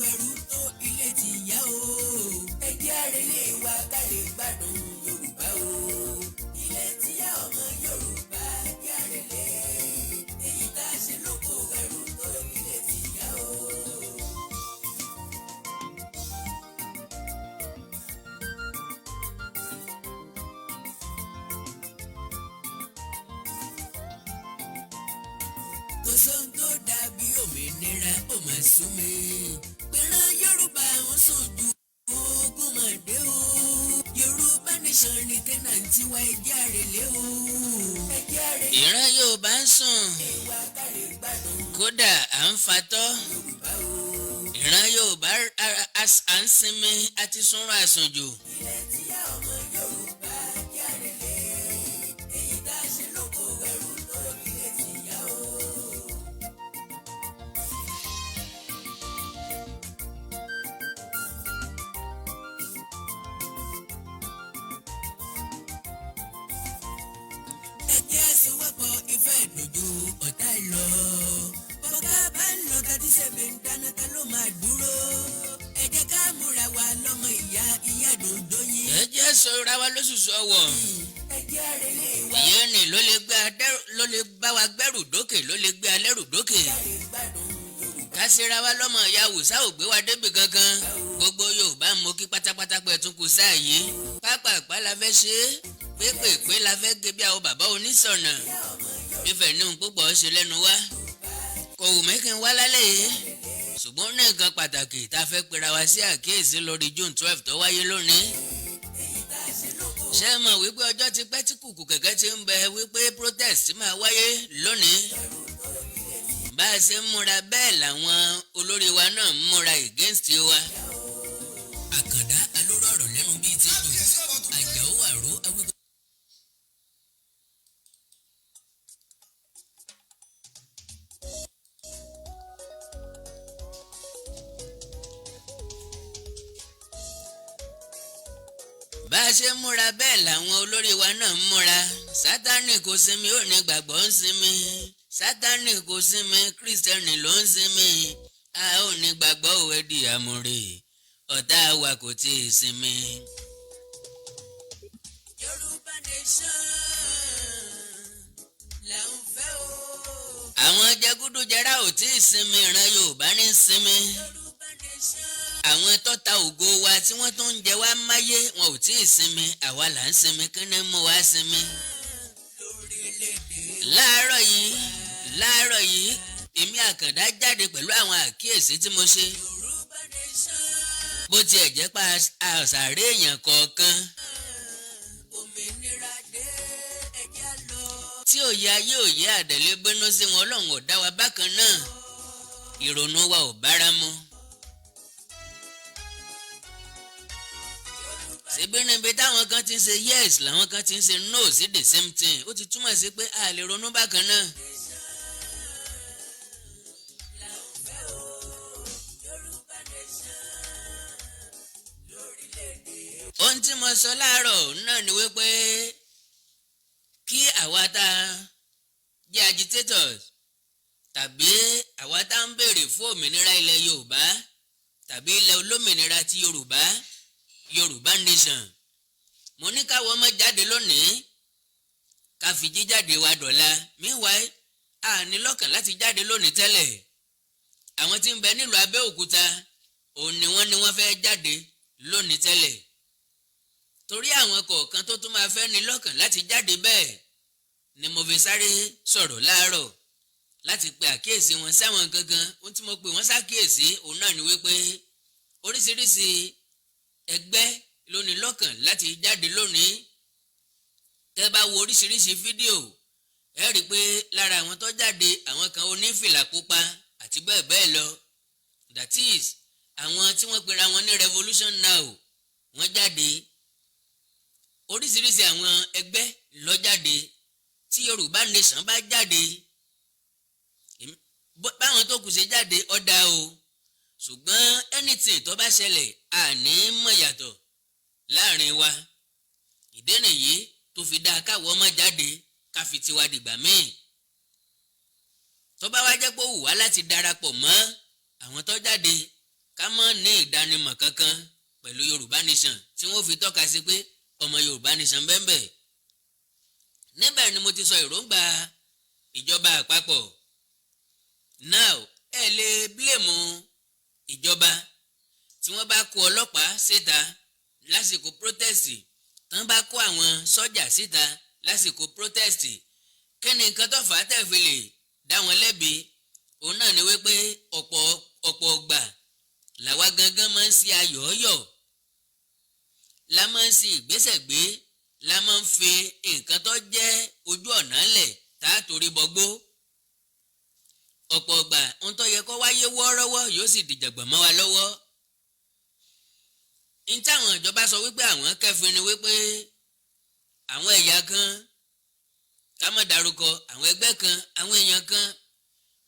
ẹrú tó ilé ti yá o. ẹ jẹ́ àrèlé wa ká lè gbádùn Yorùbá o. ilé ti yá ọmọ Yorùbá jẹ́ àrèlé. èyí tá a ṣe lóko ẹrú tó ilé ti yá o. kò sóhun tó dàbí òmìnira ó máa sún mi. pẹ̀ràn Yorùbá wọn sùn ju ogún mọ̀dé o. Yorùbá nation ní tẹ́nàntì wa ẹjẹ́ àrèlé o. ẹjẹ́ àrèlé. ìran Yorùbá ń sùn ìwà kárí gbádùn kódà à ń fatọ́. Yorùbá o. ìran Yorùbá à ń sinmi àti súnrọ̀ àsùnjù. ilẹ̀ tí yá ọmọ Yorùbá ẹjẹ́ àrèlé. èyí tá a ṣe lóko ẹrú tó ilé ti yá o. ẹjẹ́ àṣewọ́pọ̀ ìfẹ́ ìdòdò ọ̀tá ìlọ. bọ́ká bá ń lọ tàbí sẹ́fẹ̀ ń dáná ta ló máa dúró. ẹ jẹ́ ká múra wa lọ́mọ ìyá dòdò yín. ẹ jẹ́ sọ̀rọ̀ wa lóṣooṣù ọwọ́. ẹjẹ́ àrèlé wa ìyẹn ni ló lè bá wa gbẹ́rù dókè ló lè gbé alẹ́rù dókè. kárí gbádùn Yorùbá. ká ṣera wa lọ́mọ ìyá wùsá ò gbé wa débi kankan. gbogbo Yorùbá mọ kí pátápátá pẹ̀ tún kù sáàyè. pápápá la fẹ́ ṣe é pépèpé la fẹ́ gé bí àwọn bàbá oníṣọ̀nà. ìfẹ́ ní púpọ̀ ṣe lẹ́nu wá. kò wù mí kí n wá lálẹ́ yìí. ṣùgbọ́n ní nǹkan pàtàkì tá a fẹ́ pera wa sí àkíyèsí lórí June 12 tó wáyé lónìí. ṣé mọ̀ wípé ọjọ́ ti pẹ́ tí kùkù kẹ̀kẹ́ ti ń bẹ wípé protest máa wáyé lónìí. bá a ṣe ń múra bẹ́ẹ̀ làwọn olórí wa náà ń múra against wa. àkàndá alóró ọ̀rọ̀ lẹ́nu bíi ti dùn àjàó àró awíkọ́. bá a ṣe ń múra bẹ́ẹ̀ làwọn olórí wa náà ń múra. Sátánì kò sinmi ó ní gbàgbọ́ ń sinmi. Sátánì kò sinmi Kírísítẹ́nì ló ń sinmi. a ò ní gbàgbọ́ òwe di àmúre ọ̀tá wa kò tí ì sinmi. Yorùbá nation là ń fẹ́ o. àwọn jẹgúdújẹrá ò tí ì sinmi ìran Yorùbá ní sinmi. Yorùbá nation. àwọn tọ́ta ògo wa tí wọ́n tún ń jẹ wá máyé wọn ò tí ì sinmi àwa là ń sinmi kí ni mú wa sinmi. lórílẹ̀‐èdè láàárọ̀ yìí èmi Àkàndá jáde pẹ̀lú àwọn àkíyèsí tí mo ṣe. Yorùbá nation. bó tiẹ̀ jẹ́ pa àṣàrè èèyàn kọ̀ọ̀kan òmìnira dé ẹjẹ́ lọ. tí òye ayé òye àdẹ̀lé gbéná sí wọn Ọlọ́run ò dá wa bákan náà ìrònú wa ò bára mu. ṣebí níbi táwọn kan ti ń ṣe yes làwọn kan ti ń ṣe no sí the same thing ó ti túmọ̀ sí pé a lè ronú bákan náà. ohun tí mo sọ láàárọ̀ náà ni wípé kí àwa tá a jẹ́ agitators tàbí àwa tá ń béèrè fún òmìnira ilẹ̀ Yorùbá tàbí ilẹ̀ olómìnira ti Yorùbá nation mo ní káwọ́ ọmọ jáde lónìí ká fi jíjáde wa dọ̀la meanwhile a ní lọ́kàn láti jáde lónìí tẹ́lẹ̀ àwọn tí ń bẹ nílùú Abẹ́òkúta òun ni wọ́n fẹ́ jáde lónìí tẹ́lẹ̀ torí àwọn kọ̀ọ̀kan tó tún máa fẹ́ ní lọ́kàn láti jáde bẹ́ẹ̀ ni mo fi sáré sọ̀rọ̀ láàárọ̀ láti pe àkíyèsí wọn sáwọn gangan ohun tí mo pè wọ́n ṣàkíyèsí òun náà ni wípé oríṣiríṣi ẹgbẹ́ ló ní lọ́kàn láti jáde lónìí tẹ́ bá wo oríṣiríṣi fídíò ẹ rí i pé lára àwọn tó jáde àwọn kan onífìlà pupa àti bẹ́ẹ̀ bẹ́ẹ̀ lọ that is àwọn tí wọ́n pera wọn ní revolution now wọ́n jáde oríṣiríṣi àwọn ẹgbẹ́ ló jáde tí Yorùbá nation bá jáde báwọn tó kù ṣe jáde ọ̀dà o ṣùgbọ́n anything tó bá ṣẹlẹ̀ àní mọ̀ yàtọ̀ láàrin wa ìdí nìyí tó fi dáa káwọ́ ọmọ jáde ká fi tiwa dìgbà míì tó bá wá jẹ́ pé ó wù wá láti darapọ̀ mọ́ àwọn tó jáde ká mọ́ ní ìdánimọ̀ kankan pẹ̀lú Yorùbá Nation tí wọ́n fi tọ́ka sí pé ọmọ Yorùbá Nation bẹ́ẹ̀ níbẹ̀ ni mo ti sọ èròǹgbà ìjọba àpapọ̀. Now ẹ lè blame ìjọba tí wọ́n bá kó ọlọ́pàá síta lásìkò protest tán bá kó àwọn sọ́jà síta lásìkò protest. Kí ni nǹkan tó fà á tẹ̀ fi lè dá wọn lẹ́bi? Òun náà ni wípé ọ̀pọ̀ ọgbà làwa gangan máa ń ṣe ayọ̀ọ́yọ̀, la máa ń ṣe ìgbésẹ̀ gbé, la máa ń fi nǹkan tó jẹ́ ojú ọ̀nà lẹ̀ tá a torí bọgbó. Ọ̀pọ̀ ọgbà ohun tó yẹ kó wáyé wọ́ọ́rọ́wọ́ yóò sì dìjàgbọ̀n mọ́ wa lọ́wọ́. Ní táwọn ìjọba sọ wípé àwọn kẹfin ni wípé àwọn ẹ̀yà kan, ká má dárúkọ àwọn ẹgbẹ́ kan, àwọn èèyàn kan,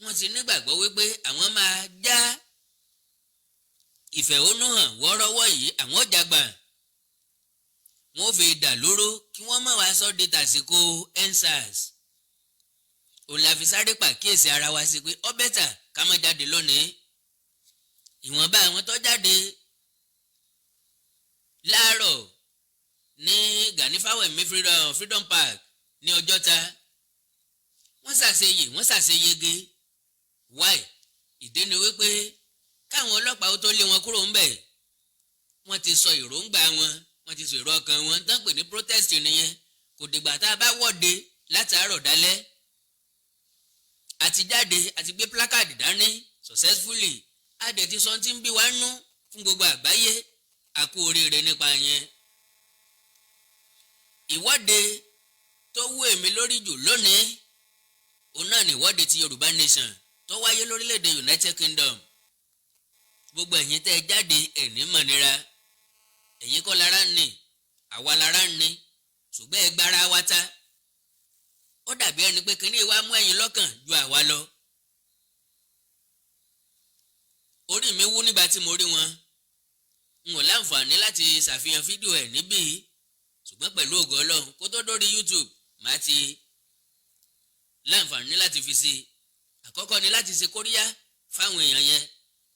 wọ́n ti nígbàgbọ́ wípé àwọn máa já ìfẹ̀hónúhàn wọ́ọ́rọ́wọ́ yìí, àwọn jàgbà wọ́n fi dà lóró kí wọ́n má wá sọ di tàsíkò EndSARS. Òun la fi sáré pàkíyèsí ara wa sí pé ó bẹ́tà ká má jáde lónìí. Ìwọ̀nba àwọn tó jáde láàárọ̀ ní Gani Fáwẹ̀mí Freedom Park ní Ọjọ́ta, wọ́n ṣàṣeyege. Why? Ìdí ni wípé káwọn ọlọ́pàá ó tó lé wọn kúrò ńbẹ̀, wọ́n ti sọ èròǹgbà wọn, wọ́n ti sọ èrò ọkàn wọn tán pè ní protest nìyẹn. Kò dìgbà tá a bá wọ́de látàárọ̀ dálẹ́, àti jáde àti gbé placard dání successfully, adẹ̀ ti sọ tí ń bí wa nú fún gbogbo àgbáyé, àkú oríire nípa yẹn. Ìwọ́de tó wú èmi lórí jù lónìí òun náà ni ìwọ́de ti Yorùbá Nation tó wáyé lórílẹ̀‐èdè United Kingdom. Gbogbo ẹ̀yin tẹ́ ẹ jáde ẹ̀ní mọ̀nira, ẹ̀yin kọ́ lára ń ní, àwa lára ń ní, ṣùgbọ́n ẹ gbára wa ta. Ó dàbí ẹni pé kíní wa mú ẹ̀yin lọ́kàn ju àwa lọ. Orí mi wú nígbà tí mo rí wọn. N ò láǹfààní láti ṣàfihàn fídíò ẹ̀ níbí, ṣùgbọ́n pẹ̀lú ògo Ọlọ́run kó tó dórí YouTube màá ti láǹfààní láti fi sí. Àkọ́kọ́ ni láti ṣe kóríyá fáwọn èèyàn yẹn.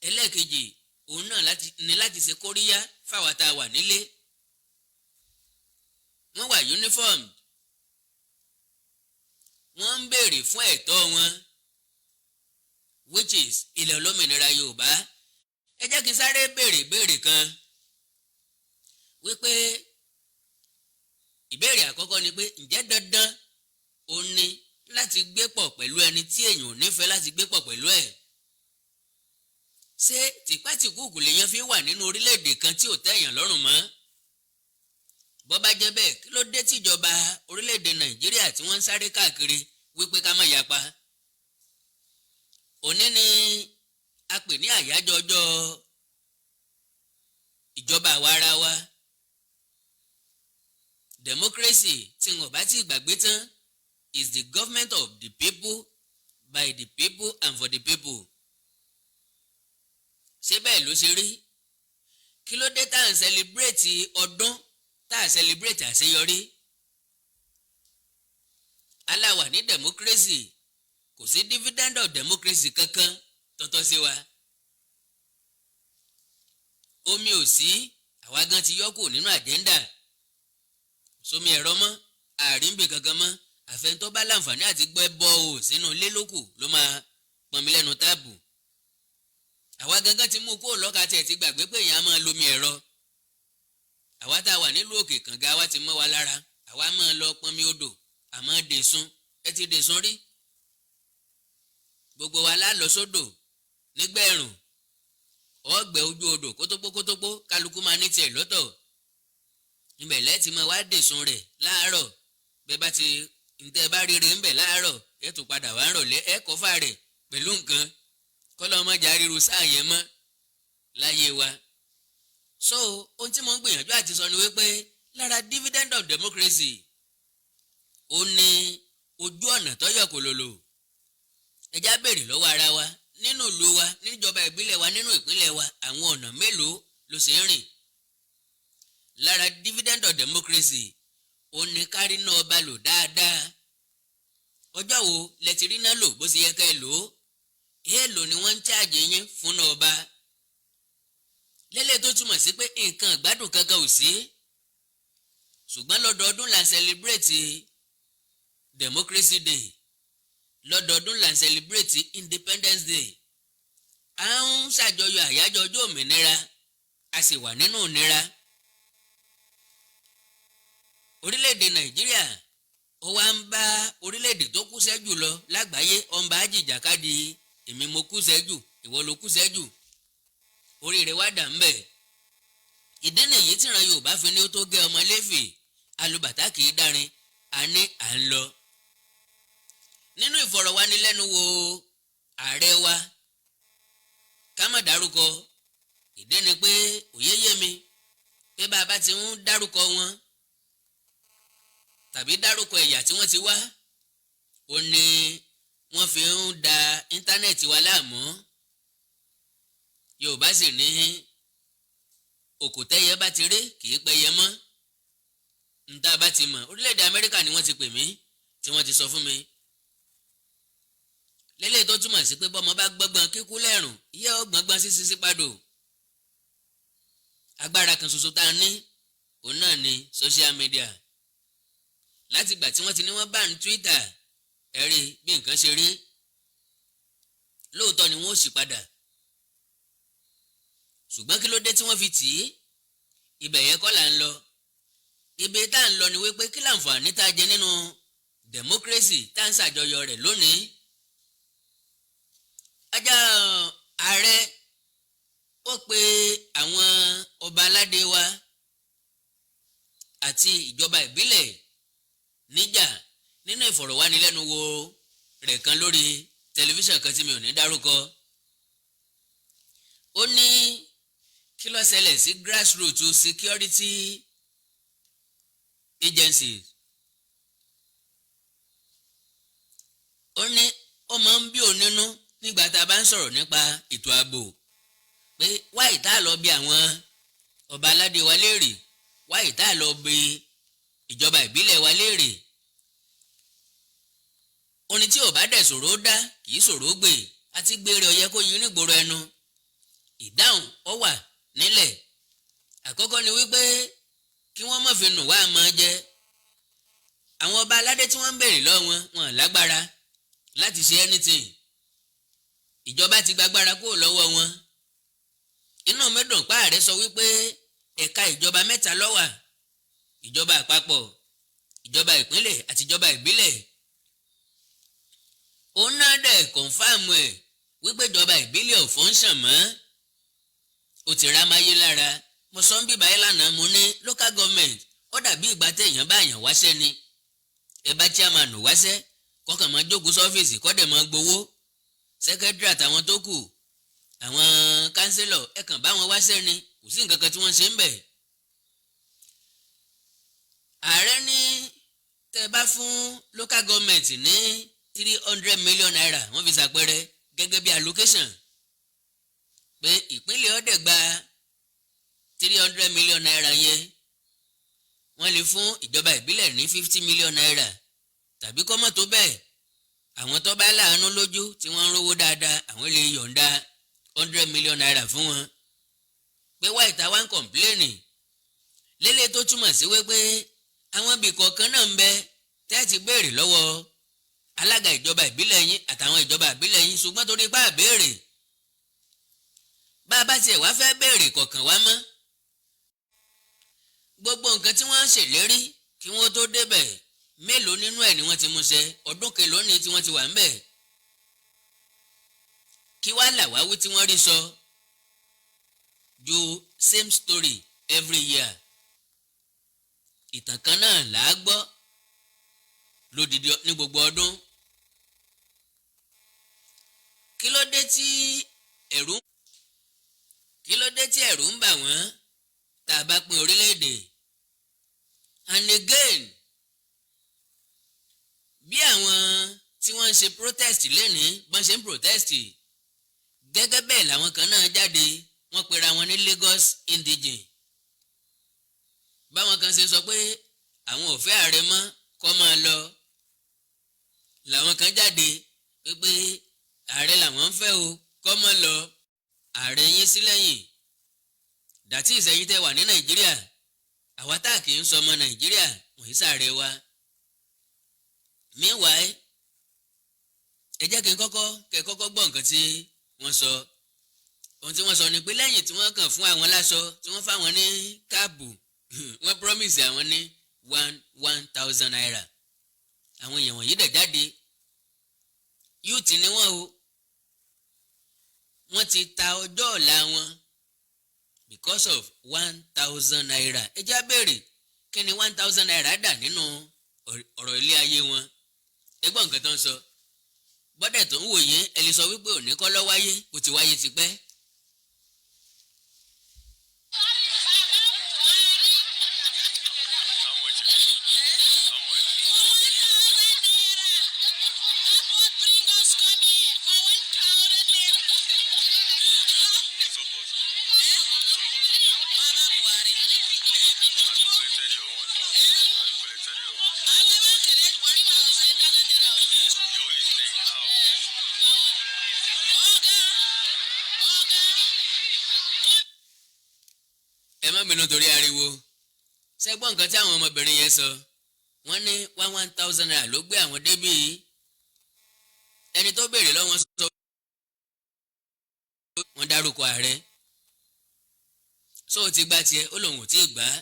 Ẹlẹ́ẹ̀kejì òun náà ni láti ṣe kóríyá fáwa tá a wà nílé. Wọ́n wà uniform, wọ́n ń béèrè fún ẹ̀tọ́ wọn, which is ilẹ̀ olómìnira Yorùbá. Ẹ jẹ́ kí n sáré béèrè kan wípé ìbéèrè àkọ́kọ́ ni pé ǹjẹ́ dandan ó ní láti gbé pọ̀ pẹ̀lú ẹni tí èèyàn ò nífẹ̀ẹ́ láti gbé pọ̀ pẹ̀lú ẹ̀? Ṣé tìpátìkúùkù lèèyàn fi wà nínú orílẹ̀-èdè kan tí ò tẹ́yàn lọ́rùn mọ́? Bó bá jẹ́ bẹ́ẹ̀, kí ló dé tíjọba orílẹ̀-èdè Nàìjíríà tí wọ́n ń sáré káàkiri wípé ká má yapa? Òní ni a pè ní àyájọ́ ọjọ́ ìjọba àwa ara wa. Democracy tí wọn bá ti gbàgbé tán is the government of the people, by the people and for the people. Ṣé bẹ́ẹ̀ ló ṣe rí? Kí ló dé tá à ń celebrate ọdún, tá à celebrate àṣeyọrí? Aláwà ní democracy, kò sí dividend of democracy kankan tọ́tọ́ sí wa. Omi ò sí, àwa gan ti yọ́kù nínú àjẹ́ndà. Sómi ẹ̀rọ mọ́, àríǹbì kankan mọ́, àfẹ́ntọ́ bá láǹfààní àti gbẹ́ bọ́ọ̀ sínú ilé lókù ló máa pọnmi lẹ́nu táàbù. Àwa gangan ti mú kó lọ́ka tiẹ̀ ti gbàgbé pé èèyàn á máa lomi ẹ̀rọ. Àwa tá a wà nílùú òkè kànga wa ti mọ́ wa lára, àwa máa lọ pọnmi odò, àmọ́ dèsùn. Ẹ ti dèsùn rí? Gbogbo wa lá lọ sódò nígbà ẹ̀rùn, ọ̀gbẹ́ ojú odò kótópó kálukú máa ní tiẹ̀ lọ́tọ̀. Ibẹ̀ lẹ́ẹ̀tì máa wá dèsùn rẹ̀ láàárọ̀. Bẹ́ẹ̀ bá ti ǹtẹ́ bá ríre ńbẹ̀ láàárọ̀, ẹ tún padà wá ń rọ̀lẹ́, ẹ kọ́fà rẹ̀ pẹ̀lú nǹkan kọ́lọ́mọjà ríru sáà yẹn mọ́ láyé wa. So ohun tí mo ń gbìyànjú àti sọ ni wípé lára dividend of democracy ó ní ojú ọ̀nà tọ́yọ̀ kò lòlò. Ẹ já béèrè lọ́wọ́ ara wa, nínú ìlú wa, níjọba ìbílẹ̀ wa, nínú ìpínlẹ̀ wa, àwọn ọ̀nà mélòó ló ṣe ń rìn? Lára dividend of democracy ó ní kárí náà ọba lò dáadáa. Ọjọ́ wo lẹ ti rí náà lò bó ṣe yẹ ká ẹ lò ó? Èèlò ni wọ́n ń cháàjì yín fún náà ọba? túmọ̀ sí pé nǹkan ìgbádùn kankan ò sí ṣùgbọ́n lọ́dọọdún là ń celebrate Democracy Day lọ́dọọdún là ń celebrate Independence Day à ń ṣàjọyọ̀ àyájọ́ ọjọ́ òmìnira a sì wà nínú ìnira. Orílẹ̀-èdè Nàìjíríà ó wá ń bá orílẹ̀-èdè tó kú sẹ́jù lọ lágbàáyé ó ń bá jìjàkadì èmi mo kú sẹ́jù ìwọ ló kú sẹ́jù oríire wá dà ń bẹ̀. ìdí nìyí tíran Yorùbá fi ní ó tó gé ọmọ Léfì alùbàtà kì í dárin a ní à ń lọ. nínú ìfọ̀rọ̀wánilẹ́nuwò ààrẹ wa ká má dárúkọ ìdí ni pé òye yé mi pé bàbá ti ń dárúkọ wọn tàbí dárúkọ ẹ̀yà tí wọ́n ti wá ó ní wọ́n fi ń da íńtánẹ́ẹ̀tì wa láàmú. Yorùbá sì ní òkòtẹ́yẹ bá ti rí kì í pẹ́yẹ mọ́ níta bá ti mọ̀. Orílẹ̀-èdè Amẹ́ríkà ni wọ́n ti pè mí tí wọ́n ti sọ fún mi lélẹ́yìí tó túmọ̀ sí pé bọ́mọ bá gbọ́gbọ́n kíkú lẹ́rùn ìyá ó gbọ́ngbọ́n sí sísí padò. Agbára kan ṣoṣo tá a ní òun náà ni social media. Láti ìgbà tí wọ́n ti ní wọ́n bá ní Twitter ẹ̀rí bí nǹkan ṣe rí lóòótọ́ ni wọ́n ó sì padà ṣùgbọ́n kí ló dé tí wọ́n fi tì í ibẹ̀ yẹn kọ́ là ń lọ. ibi tá à ń lọ ni wípé kí láǹfààní tá a jẹ nínú democracy tá à ń ṣàjọyọ̀ rẹ̀ lónìí. ajá ààrẹ ó pe àwọn ọba aládé wa àti ìjọba ìbílẹ̀ níjà nínú ìfọ̀rọ̀wánilẹ́nuwò rẹ̀ kan lórí tẹlifíṣàn kan tí mi ò ní dárúkọ. ó ní kí ló ṣẹlẹ̀ sí grassroots security agencies. ó ní ó máa ń bí òun nínú nígbà tá a bá ń sọ̀rọ̀ nípa ètò ààbò pé wáyé tá a lọ bí àwọn ọba aládé wa léèrè wáyé tá a lọ bí ìjọba ìbílẹ̀ wa léèrè. oní tí ò bá dẹ̀ ṣòro dá kì í ṣòro gbé àti gbére ọ̀yẹ́ kó yín nígboro ẹnu. ìdáhùn ó wà nílẹ̀. àkọ́kọ́ ni wípé kí wọ́n má fi nù wá mọ́ jẹ. àwọn ọba aládé tí wọ́n ń béèrè lọ́wọ́ wọn lágbára láti ṣe anything. ìjọba ti gbàgbára kúrò lọ́wọ́ wọn. inú mi dùn pa ààrẹ sọ wípé ẹ̀ka ìjọba mẹ́ta ló wà. ìjọba àpapọ̀ ìjọba ìpínlẹ̀ àti ìjọba ìbílẹ̀. òun náà dẹ̀ kọ̀ǹfàmù ẹ̀ wípé ìjọba ìbílẹ̀ ò fọ́nṣàn mọ́. ó ti ra máyé lára. mo sọ ń bíbá ẹ lánàá mo ní local government ó dàbí ìgbà téèyàn bá yàn wáṣẹ́ ni. ẹ bá chairman wáṣẹ́ kọ́kàn máa jókòó sọ́fíìsì kọ́dẹ̀ máa gbowó. secretary àtàwọn tó kù àwọn councillor ẹ kàn bá wọn wáṣẹ́ ni kò sí nǹkan kan tí wọ́n ṣe ń bẹ̀. ààrẹ ní tẹ́ bá fún local government ní 300 million naira wọ́n fi ṣàpẹẹrẹ gẹ́gẹ́ bí allocation pé ìpínlẹ̀ ọ̀dẹ̀ gba 300 million naira yẹn wọ́n lè fún ìjọba ìbílẹ̀ ní 50 million naira tàbí kọ́mọ̀ tó bẹ́ẹ̀ àwọn tó bá láàánú lójú tí wọ́n ń rówó dáadáa àwọn lè yọ̀ǹda 100 million naira fún wọn. pé wá ìta wá ń kọ̀ǹpléènì lélẹ̀ tó túmọ̀ sí wípé àwọn ibì kọ̀ọ̀kan náà ń bẹ tẹ́ẹ̀tì béèrè lọ́wọ́ alága ìjọba ìbílẹ̀ yín àtàwọn ìjọba ìbílẹ̀ yín ṣùgbọ́n torí bá a béèrè bá a bá tiẹ̀ wá fẹ́ béèrè kọ̀ọ̀kan wá mọ́. gbogbo nǹkan tí wọ́n ń ṣèlérí kí wọ́n tó débẹ̀ mélòó nínú ẹ̀ ni wọ́n ti mú ṣẹ ọdún kelòó ni tí wọ́n ti wà ń bẹ̀. kí wá làwáwí tí wọ́n rí sọ ju same story every year. ìtàn kan náà là á gbọ́ lódìdí ní gbogbo ọdún. kí ló dé tí ẹ̀rù ń bà wọ́n tá a bá pín orílẹ̀-èdè. and again bí àwọn tí wọ́n ń ṣe protest lénìí bọ́n ṣe ń protest gẹ́gẹ́ bẹ́ẹ̀ làwọn kan náà jáde wọ́n pera wọn ní Lagos indigene. báwọn kan ṣe sọ pé àwọn ò fẹ́ ààrẹ mọ́ kó máa lọ làwọn kan jáde pé ààrẹ làwọn ń fẹ́ o kó máa lọ ààrẹ yín sí lẹ́yìn dàtí ìsẹ̀yìn tẹ́ wà ní Nàìjíríà àwa tá kì í sọ ọmọ Nàìjíríà wọ̀nyí sáré wa. Meanwhile ẹ jẹ́ kí n kọ́kọ́ gbọ́ nǹkan tí wọ́n sọ. Ohun tí wọ́n sọ ni pé lẹ́yìn tí wọ́n kàn fún àwọn láṣọ tí wọ́n fáwọn ní káàbù wọ́n promise àwọn ní 1,000 naira. Àwọn èèyàn wọ̀nyí dẹ̀ jáde youth ni wọ́n o, wọ́n ti ta ọjọ́ ọ̀la wọn because of 1,000 naira. ẹ já béèrè kí ni 1,000 naira dà nínú ọ̀rọ̀ ilé ayé wọn. ẹ gbọ́ nǹkan tó ń sọ. bọ́dẹ̀ tó ń wò yín ẹ lè sọ wípé òní kọ́ ló wáyé, kò ti wáyé tipẹ́. ẹ má bínú torí ariwo. ṣẹ́gbọ́n nǹkan tí àwọn ọmọbìnrin yẹn sọ, wọ́n ní 1,000 naira ló gbé àwọn débí. ẹni tó béèrè lọ́wọ́ sọ wọ́n dárúkọ ààrẹ. sọ ti gba tiẹ̀ ó lòun ò tí ì gbà á.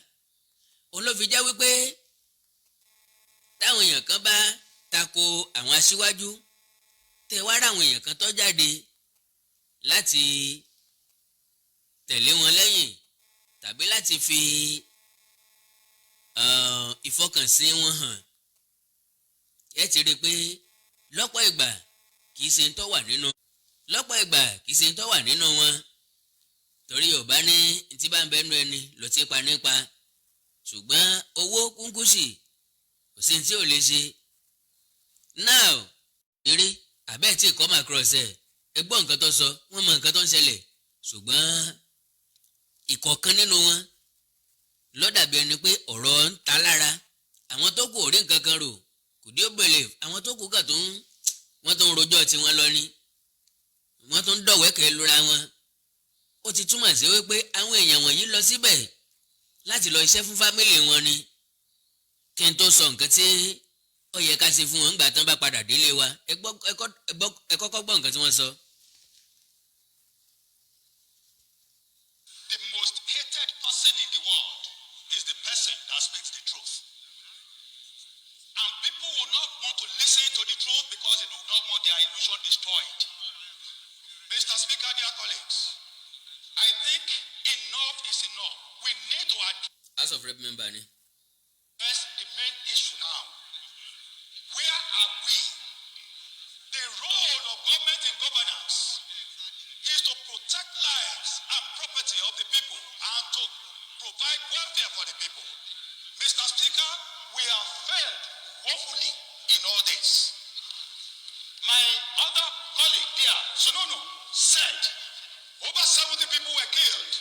òun ló fi jẹ́ wípé táwọn èèyàn kan bá tako àwọn aṣíwájú tẹ́ wá rà àwọn èèyàn kan tó jáde láti tẹ̀lé wọn lẹ́yìn tàbí láti fi ìfọkànsìn wọn hàn, ẹ ti rí i pé lọ́pọ̀ ìgbà kì í ṣe ń tó wà nínú wọn. torí Yorùbá ní tí bá ń bẹnu ẹni ló ti pa nípa, ṣùgbọ́n owó kúnkúṣì kò sí tí ò lè ṣe. now eré àbẹ́ẹ̀ tí come across ẹ gbọ́ nǹkan tó sọ, wọ́n mọ nǹkan tó ń ṣẹlẹ̀, ṣùgbọ́n ìkọ̀ọ̀kan nínú wọn ló dàbí ẹni pé ọ̀rọ̀ ń ta lára. àwọn tó kù ò rí nǹkan kan rò, kò dé òbèlè. àwọn tó kù kà wọ́n tó ń rojọ́ tiwọn lọ ni, wọ́n tó ń dọ̀wẹ́kẹ̀ lura wọn. ó ti túmọ̀ sí wípé àwọn èèyàn wọ̀nyí lọ síbẹ̀ láti lọ iṣẹ́ fún fámìlì wọn ni. kí n tó sọ nǹkan tí ó yẹ ká ṣe fún wọn nígbà tán bá padà délé wa, ẹ kọ́kọ́ gbọ́ nǹkan tí wọ́n sọ. The most hated person in the world is the person that speaks the truth. And people will not want to listen to the truth because they do not want their illusion destroyed. Mr. Speaker, dear colleagues, I think enough is enough. We need to House of Rep member ni. address the main issue now. Where are we? The role of government in governance is to protect lives and property of the people and to provide welfare for the people. Mr. Speaker, we have failed woefully in all this. My other colleague here, Sununu, said over 70 people were killed.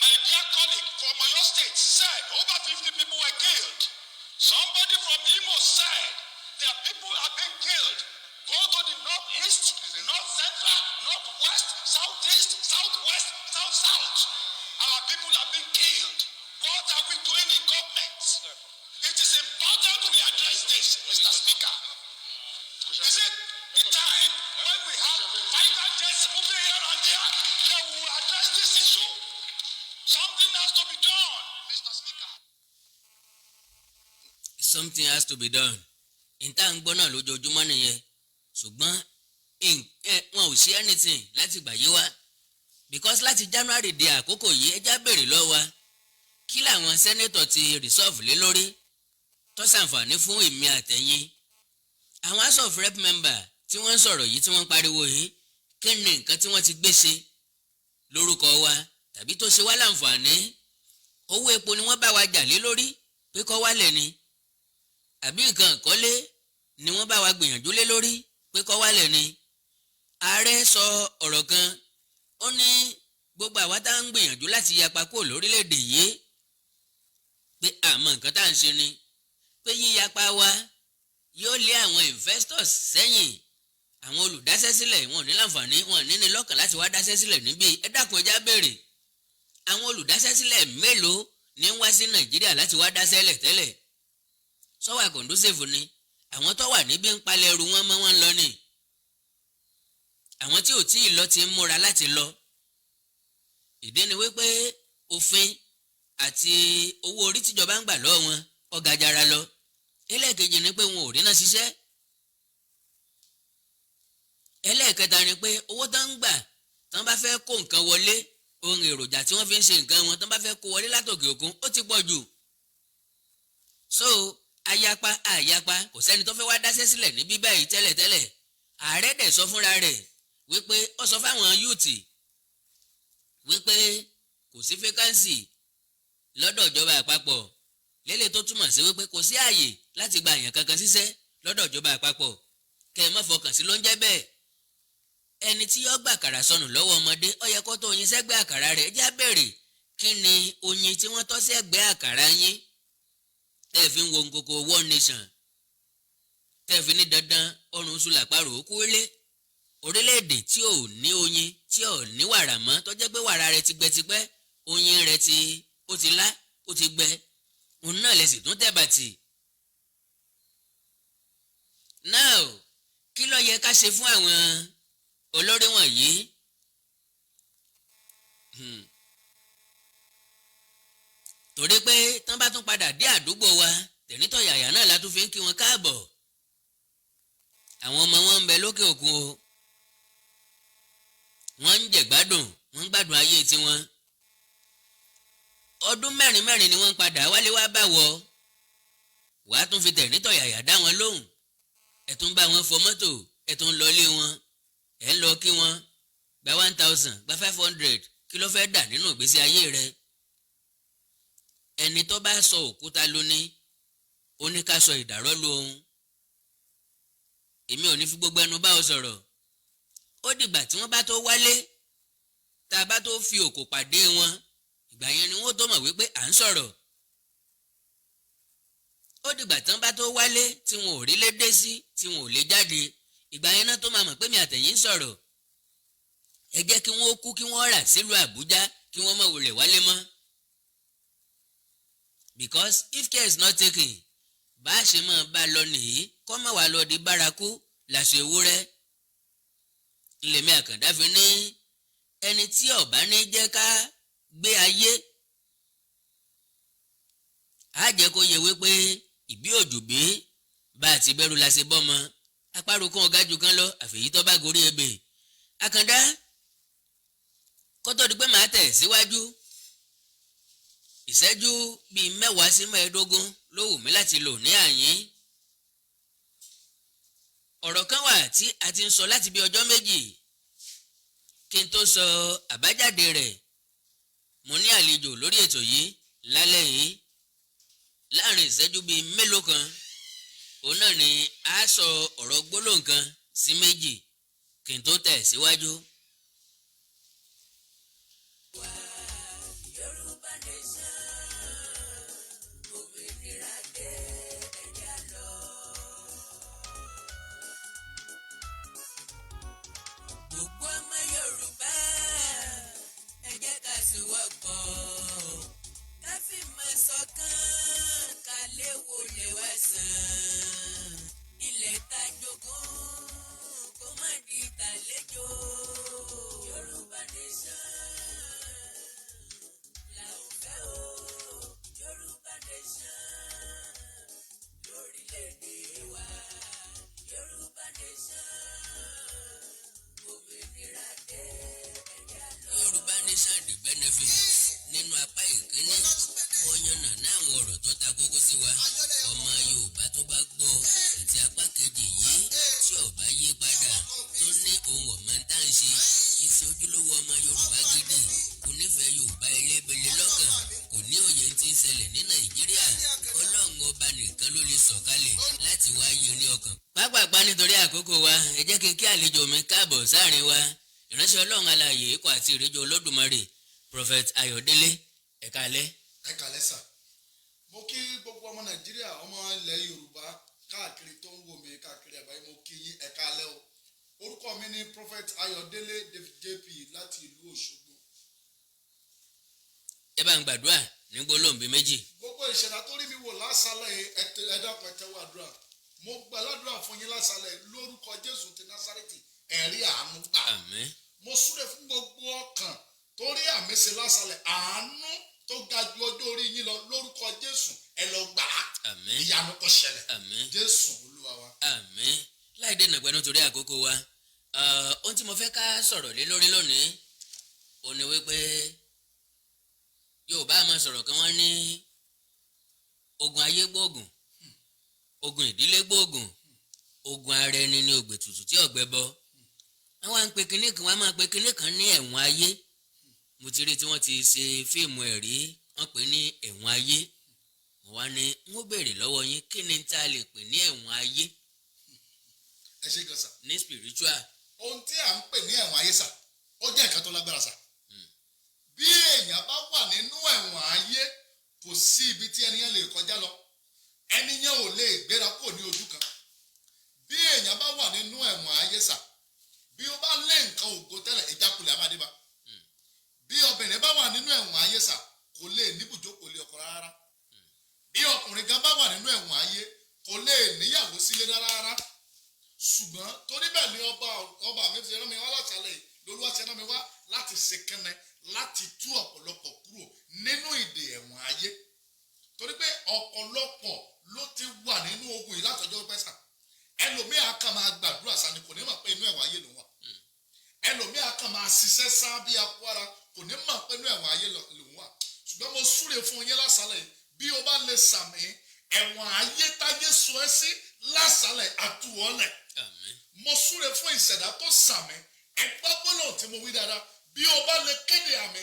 My dear colleague from Oyo State said over 50 people were killed. Somebody from Imo said their people are being killed. Go to the northeast, north central, northwest, southeast, southwest, south. Our people are being killed. What are we doing in government? It is important we address this, Mr. Speaker. Is it the time when we have fighter jets moving here and there that we will address this issue? Something has to be done, Mr. Speaker. Something has to be done. ìta ń gbọ́ náà lójoojúmọ́ nìyẹn, ṣùgbọ́n wọn ò ṣe anything láti gbà yí wá, because láti January di àkókò yìí ẹjá béèrè lọ́wọ́ wa kí làwọn sẹ́nẹ́tọ̀ ti resolve lé lórí tó ṣàǹfààní fún èmi àtẹ̀yìn. àwọn House of Rep member tí wọ́n ń sọ̀rọ̀ yìí tí wọ́n ń pariwo yìí, kí ni nǹkan tí wọ́n ti gbé ṣe lórúkọ wa tàbí tó ṣe wá láǹfààní? owó epo ni wọ́n bá wa jà lé lórí pé kó wálẹ̀ ni, àbí nǹkan ìkọ́lé ni wọ́n bá wa gbìyànjú lé lórí pé kó wálẹ̀ ni? ààrẹ sọ ọ̀rọ̀ kan, ó ní gbogbo àwa tá ń gbìyànjú láti yapa kúrò lórílẹ̀‐èdè yìí pé àmọ́ nǹkan tá à ń ṣe ni pé yíyapa wa yóò lé àwọn investors sẹ́yìn, àwọn olùdásẹ́sílẹ̀ wọn ò ní láǹfààní, wọn ò ní ní lọ́kàn láti wá dásẹ́ sílẹ̀ níbí. ẹ dákun ẹjá béèrè, àwọn olùdásẹ́sílẹ̀ mélòó ní wá sí Nàìjíríà láti wá dásẹ́lẹ̀ tẹ́lẹ̀ sọ́wà kòndósèfù ni àwọn tó wà níbí ń palẹ̀ ẹrù wọn mọ́ wọn lọ ni àwọn tí ò tí ì lọ ti ń múra láti lọ ìdí ni wípé òfin àti owó orí tíjọba ń gbà lọ́wọ́ wọn ó ga jara lọ ẹlẹ́ẹ̀kejì ni pé wọn ò rí náà ṣiṣẹ́ ẹlẹ́ẹ̀kẹta ni pé owó tó ń gbà tán bá fẹ́ kó nǹkan wọlé ohun èròjà tí wọ́n fi ń ṣe nǹkan wọn tán bá fẹ́ kó wọlé látòkè òkun ó ti pọ̀ jù so ayapa àyapa kò sẹ́ni tó fẹ́ wá dáṣẹ́ sílẹ̀ níbí báyìí tẹ́lẹ̀tẹ́lẹ̀ ààrẹ dẹ̀ sọ fúnra rẹ̀ wípé ó sọ fáwọn yúùtì wípé kò sí fẹ́kánsì lọ́dọ̀ ìjọba àpapọ̀ lélẹ̀ tó túmọ̀ sí wípé kò sí ààyè láti gba èèyàn kankan síṣẹ́ lọ́dọ̀ ìjọba àpapọ̀ kẹ́ ẹ má fọkàn sí ló ń jẹ́ bẹ́ẹ̀ ẹni tí yóò gbà àkàrà sọnù lọ́wọ́ ọmọdé ó yẹ kó tó oyin sẹ́gbẹ́ àkàrà rẹ̀ já bẹ̀rẹ̀ kí ni oyin tí wọ́n tọ́ sí ẹ̀gbẹ́ àkàrà yín tẹ́ fi ń wo nkoko one nation tẹ́ fi ní dandan ọrùn sùlàpàrọ̀ òkú lé orílẹ̀-èdè tí ò ní oyin tí ò ní wàrà mọ́ tó jẹ́ pé wàrà rẹ̀ ti gbẹ tipẹ́ oyin rẹ̀ ó ti lá ó ti gbẹ òun náà lè sì tún tẹ̀ bàtì. now kí ló yẹ ká ṣe fún àwọn olórí wọ̀nyí? torí pé tán bá tún padà dé àdúgbò wa tẹ̀nítọ̀yàyà náà la tún fi ń kí wọn káàbọ̀ àwọn ọmọ wọn ń bẹ lókè òkun o wọ́n ń jẹ̀gbádùn wọ́n ń gbádùn ayé tiwọn ọdún mẹ́rin ni wọ́n ń padà wálé wá bá wọ wàá tún fi tẹ̀nítọ̀yàyà dá wọn lóhùn ẹ̀ tún bá wọn fọ mọ́tò ẹ̀ tún lọ lé wọn ẹ̀ ń lọ kí wọn gba 1000 gba 500 kí ló fẹ́ dà nínú ìgbésí ayé rẹ ẹni tó bá sọ òkúta lóní ó ní ká sọ ìdàrọ́ lu ohun èmi ò ní fi gbogbo ẹnu bá ọ sọ̀rọ̀ ó dìgbà tí wọ́n bá tó wálé tá a bá tó fi òkò pàdé wọn ìgbà yẹn ni wọ́n tó mọ̀ wípé à ń sọ̀rọ̀ ó dìgbà tí wọ́n bá tó wálé tí wọn ò rí lé dé sí tí wọn ò lè jáde ìgbà yẹn náà tó máa mọ̀ pé mi àtẹ̀yìn ń sọ̀rọ̀ ẹ jẹ́ kí wọ́n kú kí wọ́n rà sílùú Àbújá kí wọ́n má wulẹ̀ wálé mọ́ because if care is not taken bá a ṣe máa bá a lọ nìyí kọ́ máa wà lọ di bárakú làṣọ ewúrẹ́ ńlẹ̀mí Àkàndá fi ní ẹni tí ọ̀bá ní jẹ́ ká gbé ayé á jẹ́ kó yẹ wípé ìbí òjòbé bá a ti bẹ̀rù la ṣe bọ́mọ apárò kan ọ̀gá jù kan lọ àfẹ̀yí tó bá gorí ebè Àkàndá kó tó di pé màá tẹ̀ síwájú ìṣẹ́jú bíi 10 sí 15 ló wù mí láti lò ní àyín ọ̀rọ̀ kan wà tí a ti ń sọ láti bí ọjọ́ méjì kí n tó sọ àbájáde rẹ̀ mo ní àlejò lórí ètò yìí lálẹ́ yìí láàrin ìṣẹ́jú bíi mélòó kan òun náà ni a sọ ọ̀rọ̀ gbólóhùn kan sí méjì kí n tó tẹ̀ síwájú. Nínú apá ìkíní wọ́n yànnà náà àwọn ọ̀rọ̀ tó ta kókó sí wa ọmọ Yorùbá tó bá gbọ́ àti apá kejì yìí tí ó bá yí padà tó ní ohun ọ̀mọ́ tá à ń ṣe iṣẹ́ ojúlówó ọmọ Yorùbá gidi kò nífẹ̀ẹ́ Yorùbá elébele lọ́kàn kò ní òye tí ń ṣẹlẹ̀ ní Nàìjíríà Ọlọ́run ọba nìkan ló lè sọ̀kalẹ̀ láti wá yí ní ọkàn. pápápá nítorí àkókò wa ẹ jẹ́ kí n kí àlejò mi káàbọ̀ sáàrin wa ìránṣẹ́ Ọlọ́run alààyè ikọ̀ àti ìrẹ́jọ Olódùmarè Prophet Ayọ̀délé ẹ káalẹ́. ẹ káalẹ́ sà mo kí gbogbo ọmọ Nàìjíríà ọmọ ilẹ̀ Yorùbá káàkiri tó ń wò mí káàkiri àgbáyé mo kí yín ẹ káalẹ́ o orúkọ mi ni Prophet Ayọ̀délé David JP láti ìlú Òṣogbo. ẹ bá ń gbàdúrà ní gbólóhùn bíi méjì. gbogbo ìṣẹ̀dá tó rí mi wò lásàlẹ̀ ẹ̀dàpọ̀ ẹ̀tẹ̀wọ̀ àdúrà mo gbà ládùúrà fún yín lásàlẹ̀ lórúkọ Jésù ti Násárẹ́tì ẹ̀rí àánú gbà. àmín. mo súre fún gbogbo ọkàn tó rí àmì ṣe lásàlẹ̀ àánú tó ga ju ọjọ́ orí yín lọ lórúkọ Jésù ẹ lọ gbà á. àmín. ìyanu kó ṣẹlẹ̀. àmín. Jésù Olúwa wa. àmín. láì dènà pẹ́ẹ́nu torí àkókò wa ohun tí mo fẹ́ ká sọ̀rọ̀ lé lórí lónìí ó ní wípé Yorùbá máa sọ̀rọ̀ kan wọ́n ní ogun ayé gbóògùn ogun ìdílé gbóògùn ogun ara ẹni ní ògbè tutù tí ọ̀gbẹ bọ wọ́n á ń pe kinní kan wọ́n á máa pe kinní kan ní ẹ̀wọ̀n ayé mo ti rí tí wọ́n ti ṣe fíìmù ẹ̀ rí wọ́n pè ní ẹ̀wọ̀n ayé wọ́n wá ní wọ́n béèrè lọ́wọ́ yín kí ni tá a lè pè ní ẹ̀wọ̀n ayé. ẹ ṣe gan sa. ní spiritual. ohun tí à ń pè ní ẹ̀wọ̀n ayé sà ó jẹ́ nǹkan tó lágbára sà. bí èèyàn bá wà nínú ẹ̀wọ̀n ayé kò sí ibi tí ẹni yẹn lè kọjá lọ ẹni yẹn ò lè gbéra kúrò ní ojú kan. bí èèyàn bá wà nínú ẹ̀wọ̀n ayé sà bí ó bá lé nǹkan ògo tẹ́lẹ̀ ìjákulẹ̀ amadébá. bí obìnrin bá wà nínú ẹ̀wọ̀n ayé sà kò lè níbùjókòó lé ọkọ rárá. bí ọkùnrin gan bá wà nínú ẹ̀wọ̀n ayé kò lè níyàwó sílé rárá. ṣùgbọ́n torí bẹ́ẹ̀ ni ọba mi fi rán mi wá látàlẹ́ lóluwà ti rán mi wá láti ṣe kẹ́nẹ́ láti tú ọ̀pọ̀lọpọ̀ kúrò nínú ìdè ẹ̀wọ̀n ayé. torí pé ọ̀pọ̀lọpọ̀ ló ti wà nínú ogun yìí látọjọ́ pẹ́ sà. ẹlòmíà kan máa gbàdúrà sani kò ní mọ̀ pé inú ẹ̀wọ̀n ayé ló wà. ẹlòmíà kan máa ṣiṣẹ́ sá bí akọ́ra kò ní mọ̀ pé inú ẹ̀wọ̀n ayé ló wà. ṣùgbọ́n mo súre fún yín lásàlẹ̀ bí o bá lè sàmì ẹ̀wọ̀n ayé táyé sọ ẹ́ sí lásàlẹ̀ àtúwọ́lẹ̀. mo súre fún ìṣẹ̀dá tó sàmì ẹgbẹ́ gbọ́dọ̀ tí mo wí dáadáa bí o bá lè kéde àmì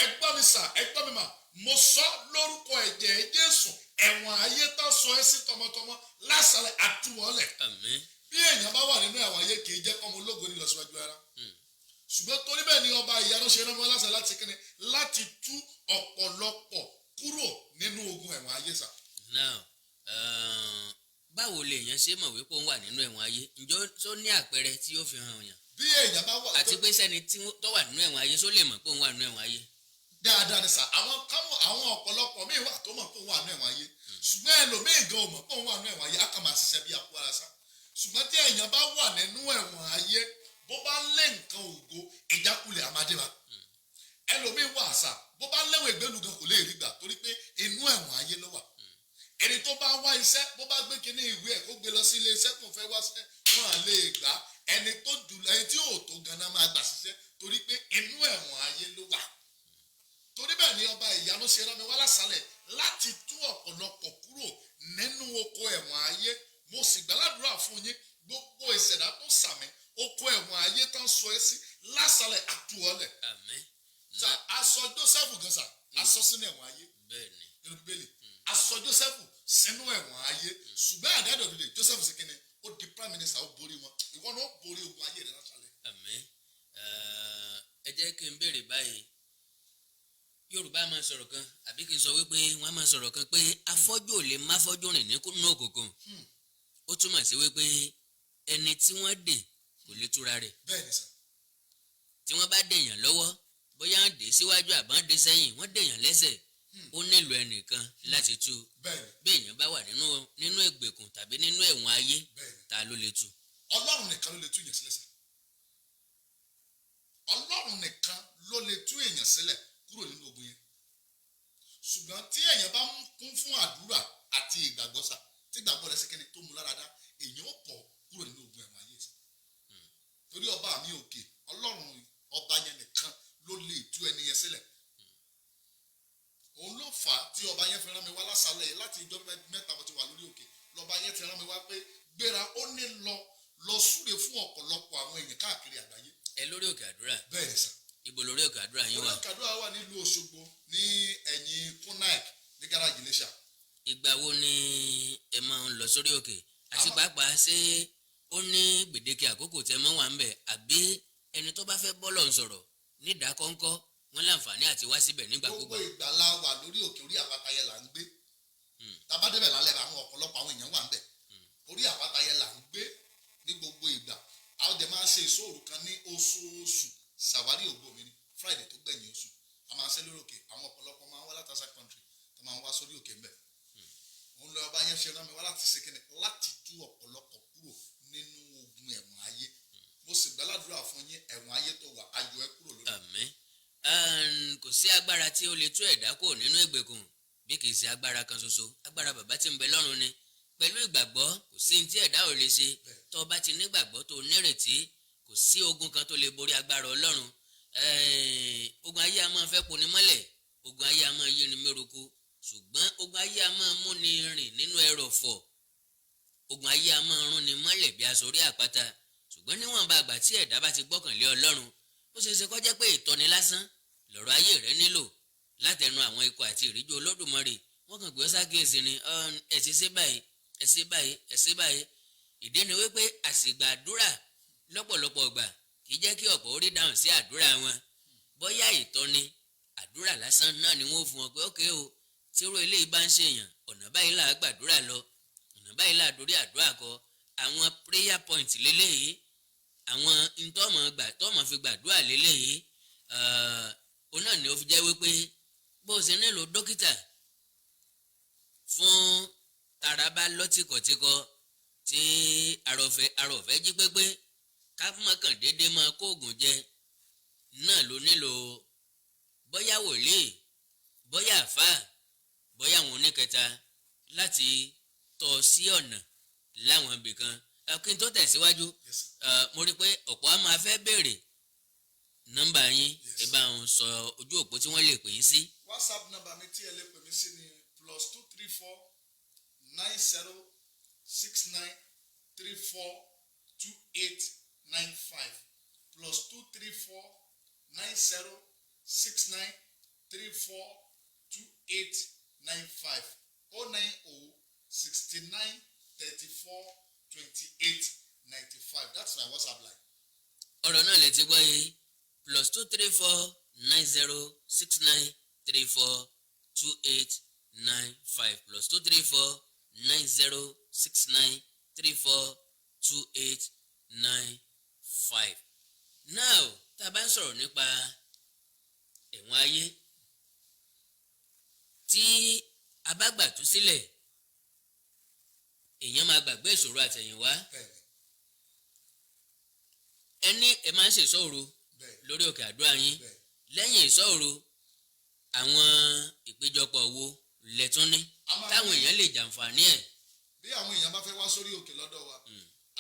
ẹgbẹ́ mi sà ẹgbẹ́ mi mà mo sọ lórúkọ ẹ̀jẹ̀ Jésù ẹ̀wọ̀n ayé tá sọ ẹ́ sí tọmọtọmọ lásàlẹ̀ àtúwọ́lẹ̀. bí èèyàn bá wà nínú ẹ̀wọ̀n ayé kì í jẹ́ kọ́mọ ológo ní ìlọsíwájú ara ṣùgbọ́n torí bẹ́ẹ̀ ni ọba ìyanu ṣe rán mi lásàlẹ̀ láti kíni láti tú ọ̀pọ̀lọpọ̀ kúrò nínú ogun ẹ̀wọ̀n ayé sà. now báwo lèèyàn ṣe mọ̀ wípé òun wà nínú ẹ̀wọ̀n ayé ǹjọ́ tó ní àpẹẹrẹ tí yóò fi hàn yàn. bí èèyàn bá wà àti pé sẹ́ni tó wà nínú ẹ̀wọ̀n ayé só lè mọ̀ pé òun wà nínú ẹ̀wọ̀n ayé. dáadáa ni sà àwọn ọ̀pọ̀lọpọ̀ míì wà tó mọ̀ pé òun wà nínú ẹ̀wọ̀n ayé ṣùgbọ́n ẹlòmíì gan ò mọ̀ pé òun wà nínú ẹ̀wọ̀n ayé á kàn máa ṣiṣẹ́ bí akú ara sà ṣùgbọ́n tí èèyàn bá wà nínú ẹ̀wọ̀n ayé bó bá lé nǹkan ògo ìjákulẹ̀ àmàdébà ẹlòmíì wà sà bó bá léwọ̀ ìgbélu gan kò lè rí gbà torí pé inú ẹ̀wọ̀n ayé ló wà ẹni tó bá wá iṣẹ́ bó bá gbé kinní ìwé ẹ̀ kó gbé lọ sí ilé iṣẹ́ kò fẹ́ wá ṣẹ́ wọn à lè gbà ẹni tó jùlọ ẹni tí ò tó ganan máa gbà ṣiṣẹ́ torí pé inú ẹ̀wọ̀n ayé ló wà torí bẹ́ẹ̀ ni ọba ìyanu ṣe rán mi wá lásàlẹ̀ láti tú ọ̀pọ̀lọpọ̀ kúrò nínú oko ẹ̀wọ̀n ayé mo sì gbàládùra fún yín gbogbo ìṣẹ̀dá tó sàmì oko ẹ̀wọ̀n ayé tán sọ ẹ́ sí lásàlẹ̀ àtúwọ́lẹ̀. sa aṣọ Jósẹ́fù gan sa aṣọ sínú ẹ̀wọ̀n ayé nínú Bíbélì aṣọ Jósẹ́fù sínú ẹ̀wọ̀n ayé ṣùgbọ́n àdáyé òdòdó Jósẹ́fù sí kíni ó di prime minister ó borí wọn ìwọ náà ó borí ogun ayé rẹ lásàlẹ̀. àmín ẹ jẹ́ kí n béèrè báyìí Yorùbá máa sọ̀rọ̀ kan àbí kí n sọ wípé wọ́n máa sọ̀rọ̀ kan pé afọ́jú ò lè má fọ́jú rìn nínú òkùnkùn ó túmọ̀ sí wípé ẹni tí wọ́n dè kò lè túra rẹ̀. bẹ́ẹ̀ni sà. tí wọ́n bá dèèyàn lọ́wọ́ bóyá ń dè síwájú àbọ̀n dè sẹ́yìn wọ́n dèèyàn lẹ́sẹ̀ ó nílò ẹnìkan láti tú. bí èèyàn bá wà nínú ìgbèkùn tàbí nínú ẹ̀wọ̀n ayé ta ló lè tú. Ọlọ́run nìkan ló lè tú èèyàn sílẹ̀ sà. Ọlọ́run nìkan ló lè tú èèyàn sílẹ̀ kúrò nínú ogun yẹn ṣùgbọ́n tí èèyàn bá kún fún àdúrà àti ìgbàgbọ́ sà tí ìgbàgbọ́ rẹ̀ sí kíni tó mú lára dá èèyàn ó pọ̀ kúrò nínú ogun ẹ̀wọ̀n ayé sà. torí ọba mi òkè Ọlọ́run ọba yẹn nìkan ló lè tú ẹni yẹn sílẹ̀. òun ló fà á tí ọba yẹn fi rán mi wá lásàlẹ̀ láti ìjọ mẹ́ta mo ti wà lórí òkè lọ́ba yẹn ti rán mi wá pé gbéra ó ní lọ súre fún ọ̀pọ̀lọpọ̀ àwọn èèyàn káàkiri àgbáyé. ẹ lórí òkè àdúrà. bẹ́ẹ̀ sà. ibo lórí òkè àdúrà yín wà. lórí òkè àdúrà wà nílùú Òṣogbo ní ẹ̀yìn Kunaik ní gáràjì Iléṣà. ìgbà wo ni ẹ máa ń lọ sórí òkè àti pàápàá ṣé ó ní gbèdéke àkókò tẹ mọ́ wà ń bẹ̀ àbí ẹni tó bá fẹ́ bọ́lọ̀ ń sọ̀rọ̀ ní ìdákọ́ńkọ́ wọn láǹfààní àti wá síbẹ̀ nígbàkúgbà. gbogbo ìgbà la wà lórí òkè orí àpáta yẹn là ń gbé tabadébẹ̀ lálẹ́ àwọn ọ̀pọ̀lọpọ̀ àwọn èèyàn wà ń bẹ̀ orí àpáta yẹn là ń gbé ní gbogbo ìgbà a ó dẹ̀ máa ṣe ìṣòro kan ní oṣooṣù ṣàwárí ògo mi ní Friday tó gbẹ̀yìn oṣù a máa ṣe lórí òkè àwọn ọ̀pọ̀lọpọ̀ máa wá sórí òkè ńbẹ̀ òun lọ ọba yẹn ṣe rán mi wá láti ṣe kíni láti tú ọ̀pọ̀lọpọ̀ kúrò nínú ogun ẹ̀wọ̀n ayé mo sì gbàládùra fún yín ẹ̀wọ̀n ayé tó wà ayọ̀ ẹ kúrò lórí. àmín. Kò sí agbára tí ó lè tú ẹ̀dá kò nínú ìgbèkùn bí kì í ṣe agbára kan ṣoṣo agbára bàbá tí ń bẹ lọ́run ni pẹ̀lú ìgbàgbọ́ kò sí ní tí ẹ̀dá ò lè ṣe tó bá ti nígbàgbọ́ tó nírètí kò sí ogun kan tó lè borí agbára ọlọ́run. Ogun ayé a máa fẹ́ poni mọ́lẹ̀ ogun ayé a máa yí ni mẹ́rùkú ṣùgbọ́n ogun ayé a máa mú ni rìn nínú ẹrọ̀fọ̀ ogun ayé a máa rún ni mọ́lẹ̀ bí aṣọ orí àpáta ṣùgbọ́n níwọ̀nba àgbà tí ẹ̀dá bá ti gbọ́kànlé ọlọ́run ó ṣeé ṣe kó jẹ́ pé ìtọ́ni lásán lọ̀rọ̀ ayé rẹ nílò látẹnu àwọn ikọ̀ àti ìríjú olódùmarè wọ́n kàn gbé ọ́ ságíyèsí ni ẹ ṣe ṣe báyìí ẹ ṣe báyìí ẹ ṣe báyìí ìdí ni wípé àsìgbà àdúrà lọ́pọ̀lọpọ̀ ìgbà kì í jẹ́ kí ọ̀pọ̀ orí dáhùn sí àdúrà wọn bóyá ìtọ́ni àdúrà lásán náà ni wọ́n fún wọn pé ókè o tí irú eléyìí bá ń ṣèyàn ọ̀nà báyìí là á gbàdúrà lọ ọ̀nà báyìí là á dorí àdúrà kọ àwọn prayer point lélẹ́yìí àwọn tọ́mọ̀ fi gbàdúrà lélẹ́yìí òun náà ni ó fi jẹ́ wípé bó o ṣe nílò dókítà fún taraba lọ́tìkọ̀tìkọ̀ tí arọ̀fẹ́ jí pépé ká mọ̀kàn déédéé máa kó oògùn jẹ náà ló nílò bóyá wòlíì bóyá àfáà bóyá àwọn oníkẹta láti tọ́ sí ọ̀nà láwọn ibì kan kí n tó tẹ̀síwájú mo rí i pé ọ̀pọ̀ á máa fẹ́ béèrè nọ́mbà yín ẹ bá wọn sọ ojú òpó tí wọ́n lè pè yín sí. WhatsApp nọ́mbà mi tí ẹ lè pè mí sí ni +234 90 69 34 28 95 +234 90 69 34 28 95 090 69 34 28 95 that's my WhatsApp line. ọ̀rọ̀ náà lè ti gbọ́ yìí +234 90 69 34 28 95 +234 90 69 34 28 95. now tá a bá ń sọ̀rọ̀ nípa ẹ̀wọ̀n ayé tí a bá gbà tú sílẹ̀ èèyàn máa gbàgbé ìṣòro àtẹ̀yìnwá ẹni ẹ máa ń ṣe ìṣòro lórí òkè àdúrà yín lẹ́yìn ìṣòro àwọn ìpéjọpọ̀ wo lẹ́tún ní táwọn èèyàn lè jàǹfààní ẹ̀. bí àwọn èèyàn bá fẹ́ wá sórí òkè lọ́dọ̀ wa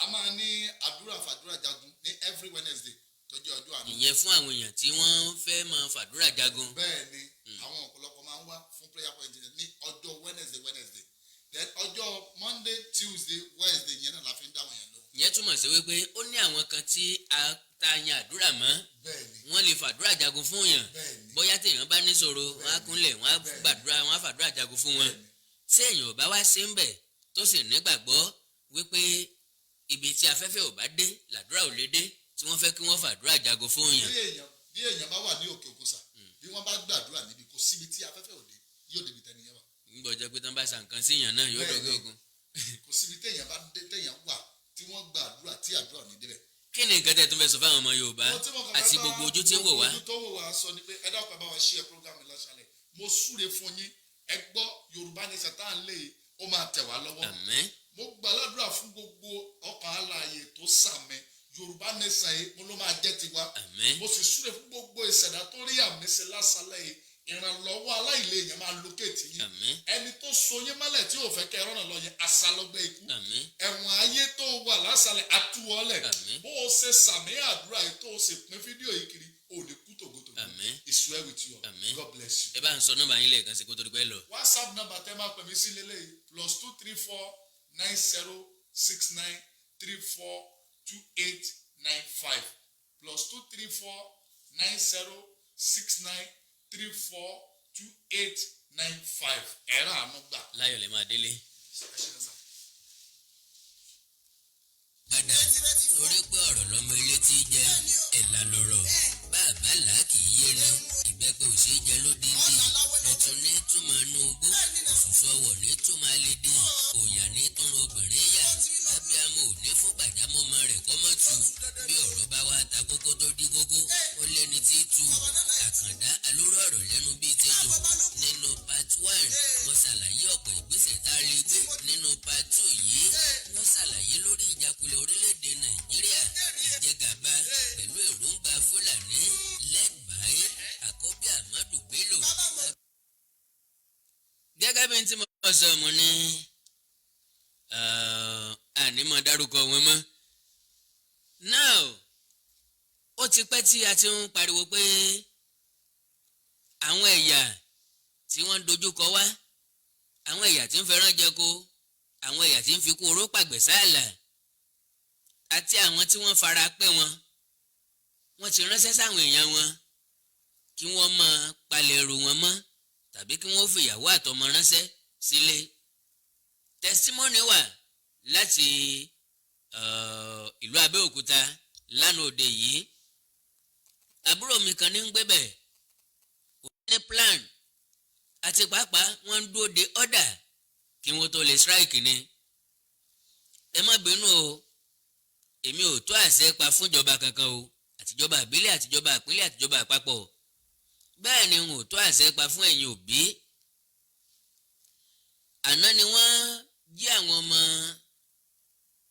a máa ní àdúrà fàdúrà jagun ní every Wednesday tó jẹ́ ọjọ́ àná. ìyẹn fún àwọn èèyàn tí wọ́n fẹ́ máa fàdúrà jagun. bẹ́ẹ̀ ni àwọn ọ̀pọ̀lọpọ̀ máa ń wá fún prayer point ní ọjọ́ Wednesday then ọjọ́ Monday Tuesday Wednesday yẹn náà la fi ń dáwọn yẹn lọ. ìyẹn túmọ̀ sí wípé ó ní àwọn kan tí a ta yan àdúrà mọ́ wọ́n lè fàdúrà jagun fún yàn bóyá téèyàn bá níṣòro wọ́n á kúnlẹ̀ wọ́n á gbàdúrà wọ́n á fàdúrà jagun fún wọn tí èèyàn ò bá wá sí ń bẹ̀ tó sì nígbàgbọ́ wípé ibi tí afẹ́fẹ́ ò bá dé làdúrà ò lè dé tí wọ́n fẹ́ kí wọ́n fàdúrà jagun fún yàn. bí èèyàn bá wà ní òkè òkun sà bí wọ́n bá gbàdúrà níbi kò síbi tí afẹ́fẹ́ ò dé yóò débi tẹ́ni yẹn wà. nígbà ọjọ́ pé tán bá ṣàǹkan sí yàn náà yóò dọ̀gẹ́ ogun. kò síbi téèyàn bá dé téèyàn wà tí wọ́n gbàdúrà tí àdúrà ò ní débẹ̀. kí ni nǹkan tẹ́ tún fẹ́ sọ fáwọn ọmọ Yorùbá àti gbogbo ojú tí ń wò wá. ojú tó wò wá sọ ni pé ẹ dákun bá wa share program lọ́sàlẹ̀ mo súre fún yín ẹ gbọ́ Yorùbá ní sàtán lè ó máa tẹ̀ wá lọ́wọ́. àmín. mo gbàládùra fún gbogbo ọkàn alààyè tó sàmẹ Yorùbá nation yìí mo ló máa jẹ́ tiwa. àmín. mo sì súre fún gbogbo ìṣẹ̀dá tó rí àmì sí lásàlẹ̀ yìí ìrànlọ́wọ́ aláìlèyàn máa lókèétì yín. àmín. ẹni tó so yín mọ́lẹ̀ tí ò fẹ́ kẹ́ rọ́nà lọ yẹn asálọ́gbẹ́ ikú. àmín. ẹ̀wọ̀n ayé tó wà lásàlẹ̀ àtúwọ́lẹ̀. àmín. bó o ṣe sàmì àdúrà yìí tó o ṣe pín fídíò yìí kiri o lè kú tògótògó. àmín. It's well with you. àmín. God bless you. ẹ bá ń sọ nọ́mbà yín lẹ́ẹ̀kan sí kó tó di pẹ́ lọ. WhatsApp number tẹ́ máa pè mí sí lélẹ́yìí +234 90 69 34 28 95 +234 90 69 34 28 95 ẹ̀rọ àánú gbà. láyọ̀ lè máa délé. padà torí pé ọ̀rọ̀ lọ́mọ ilé tí jẹ ẹ̀là lọ̀rọ̀ bàbá là kì í yé ni ìbẹ́pẹ́ ò ṣe é jẹ lódìdí ẹ̀tún ní túmọ̀ inú ogbó òṣùṣù ọwọ̀ ní túmọ̀ alédè òyà ní túnra obìnrin yà ábíámọ̀ ò ní fún gbàdámọ́ ọmọ rẹ̀ kọ́mọ́tù bí ọ̀rọ̀ bá wá ta kókó tó dí kókó ó lẹ́ni tí tú àkàndá alóró ọ̀rọ̀ lẹ́nu bíi tẹ́jọ́ nínú part 1 mo ṣàlàyé ọ̀pọ̀ ìgbésẹ̀ tá a lè gbé nínú pàtó yìí. Wọ́n ṣàlàyé lórí ìjákulẹ̀ orílẹ̀-èdè Nàìjíríà, ìjẹgàba pẹ̀lú èròǹgbà Fúlàní led by Àkọ́bí Ahmadu Bello. Gẹ́gẹ́ bí n tí mo sọ mo ní ànímọ̀ dárúkọ wọn mọ́. Now ó ti pẹ́ tí a ti ń pariwo pé àwọn ẹ̀yà tí wọ́n ń dojúkọ wá, àwọn ẹ̀yà tí ń fẹ́ràn jẹko, àwọn ẹ̀yà tí ń fi kú oró pàgbẹ́ sáàlà àti àwọn tí wọ́n fara pẹ́ wọn, wọ́n ti ránṣẹ́ sáwọn èèyàn wọn kí wọ́n máa palẹ̀ ẹrù wọn mọ́ tàbí kí wọ́n fìyàwó àtọmọ ránṣẹ́ sílé. Testimony wà láti ìlú Abẹ́òkúta lánàá òde yìí. Àbúrò mi kan ní ń gbé bẹ̀, ó ní plan àti pàápàá wọ́n ń dúró de order kí wọ́n tó lè strike ni. Ẹ má bínú o, èmi ò tó àṣẹ pa fúnjọba kankan o, àtijọba ìbílẹ̀ àtijọba ìpínlẹ̀ àtijọba àpapọ̀. Bẹ́ẹ̀ ni n ò tó àṣẹ pa fún ẹ̀yin òbí. Àná ni wọ́n jí àwọn ọmọ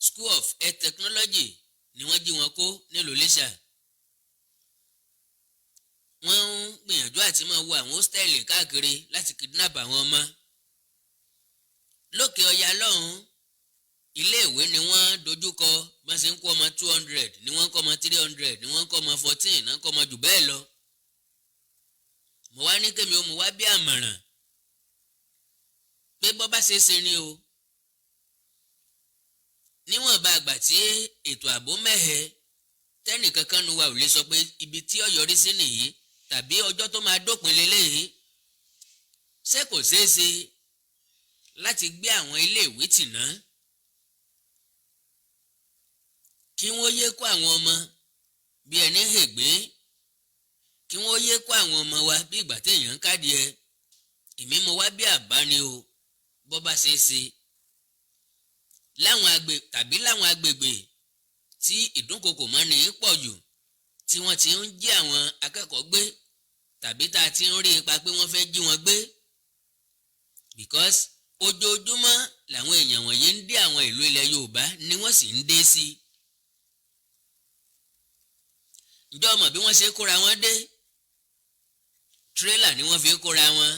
School of Health Technology ni wọ́n jí wọn kó nílùú Iléṣà. Wọ́n ń gbìyànjú àti máa wo àwọn hóstẹ́ẹ̀lì káàkiri láti kidnap àwọn ọmọ. Lókè ọya lọ́hùn, iléèwé ni wọ́n dojúkọ, wọ́n ṣe ń kó ọmọ 200 ni wọ́n ń kọ́ ọmọ 300 ni wọ́n ń kọ́ ọmọ 14 náà ń kọ́ ọmọ jù bẹ́ẹ̀ lọ. Mo wá ní kémi ó mo wá bí àmọ̀ràn pé bọ́ bá ṣe é ṣe ni o. Níwọ̀nba àgbà tí ètò ààbò mẹ́hẹ tẹ́nìkankan nu wa ò lè sọ pé ibi tí ó yọrí sí nìyí tàbí ọjọ́ tó máa dópin leléyìí. Ṣé kò ṣeé ṣe láti gbé àwọn iléèwé tì ná kí wọ́n yé kó àwọn ọmọ bí ẹni hègbé, kí wọ́n yé kó àwọn ọmọ wa bí ìgbà téèyàn ń kádìẹ. Èmi mo wá bí àbá ni o, bọ́ bá ṣe é ṣe láwọn agbègbè tí ìdúnkokò mọ́ni pọ̀ jù, tí wọ́n ti ń jí àwọn akẹ́kọ̀ọ́ gbé tàbí tá a ti ń rí ipa pé wọ́n fẹ́ jí wọn gbé. Because ojoojúmọ́ làwọn èèyàn wọ̀nyí ń dé àwọn ìlú ilẹ̀ Yorùbá ni wọ́n sì ń dé sí. Ǹjọ́ mọ̀ bí wọ́n ṣe kóra wọn dé? Tírélà ni wọ́n fi kóra wọn.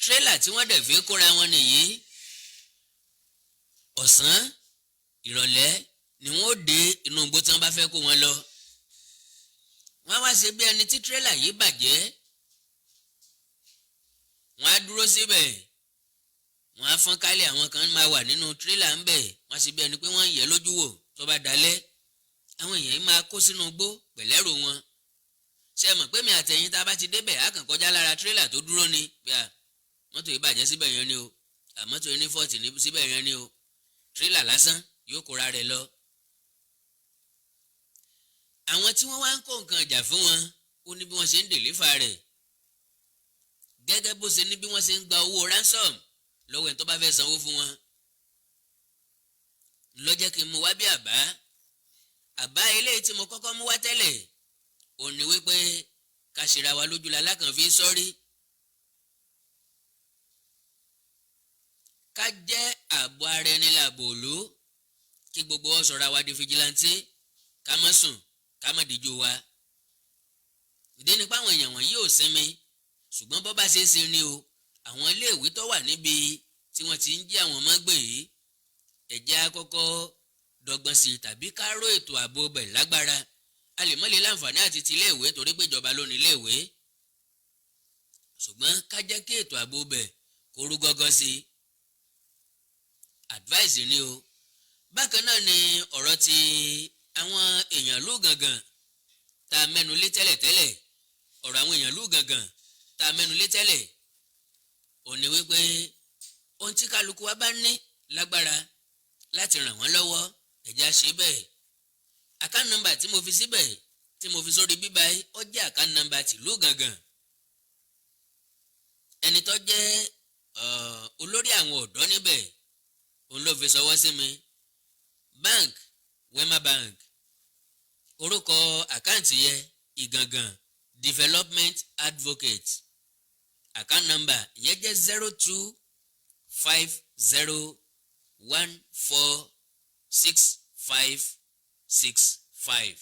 Tírélà tí wọ́n dẹ̀ fi kóra wọn nìyí. Ọ̀sán ìrọ̀lẹ́ ni wọ́n ó dé inú igbó tí wọ́n bá fẹ́ kó wọn lọ. Wọ́n á wá ṣe bí ẹni tí tírélà yìí bàjẹ́. Wọ́n á dúró síbẹ̀. Wọ́n á fọ́n kálí àwọn kan máa wà nínú tírélà ń bẹ̀. Wọ́n á ṣe bí ẹni pé wọ́n ń yẹ̀ lójú wò tó bá dalẹ̀. Àwọn èèyàn yìí máa kó sínú igbó pẹ̀lẹ́rù wọn. Ṣé mọ̀ pé mi àtẹ̀yìn tá a bá ti débẹ̀ á kàn kọjá lára tírélà tó dúró ni. Bí a mọ́tò yìí bàjẹ́ síbẹ̀ yẹn ni o. Àmọ́tò yìí ní fọ́ọ̀tì síbẹ̀ yẹn ni o. Tírélà lásán yóò kóra rẹ̀ lọ. Àwọn tí wọ́n wá ń kó nǹkan ìjà fún wọn ó ní bí wọ́n ṣe ń dèlífà rẹ̀, gẹ́gẹ́ bó ṣe ní bí wọ́n ṣe ń gba owó ransom lọ́wọ́ ẹ̀ tó bá fẹ́ sanwó fún wọn. Ló jẹ́ kí n mú wá bí àbá eléyìí tí mo kọ́kọ́ mú wá tẹ́lẹ̀ ò ní wípé ká ṣera wa lójú la lákàn fi sọ́rí. Ká jẹ́ ààbò ara ẹni láàbò òlú, kí gbogbo wa sọ̀rọ̀ wa di fìjìláńtì, ká má sùn ká má díjú wa. Ìdí ni pé àwọn èèyàn wọ̀nyí ò sinmi, ṣùgbọ́n bọ́ bá ṣe é ṣe ni o. Àwọn iléèwé tó wà níbi tí wọ́n ti ń jí àwọn ọmọ gbé yìí, ẹ jẹ́ á kọ́kọ́ dọ́gbọ́n sí tàbí ká ró ètò ààbò bẹ̀ lágbára. A lè mọ́ lè láǹfààní àti ti iléèwé torí pé ìjọba ló ní iléèwé, ṣùgbọ́n ká jẹ́ kí ètò ààbò bẹ̀ kó rú gọ́gọ́ sí i. Advice ni o. Bákan náà ni ọ̀rọ̀ ti àwọn èèyàn lú gangan tá a mẹ́nu lé tẹ́lẹ̀tẹ́lẹ̀. Ọ̀rọ̀ àwọn èèyàn lú gangan tá a mẹ́nu lé tẹ́lẹ̀ ò ní wípé ohun tí kálukú wa bá ní lágbára láti ràn wọ́n lọ́wọ́ ẹ jẹ́ á ṣe bẹ́ẹ̀. Account number tí mo fi síbẹ̀ tí mo fi sórí bíbá yìí ó jẹ́ account number tìlú gangan. Ẹni tó jẹ́ olórí àwọn ọ̀dọ́ níbẹ̀ òun ló fi sọwọ́ sí mi. Bank Wema Bank, orúkọ àkáǹtì yẹ Ìgangan Development Advocate, account number ìyẹn jẹ́ 0250146565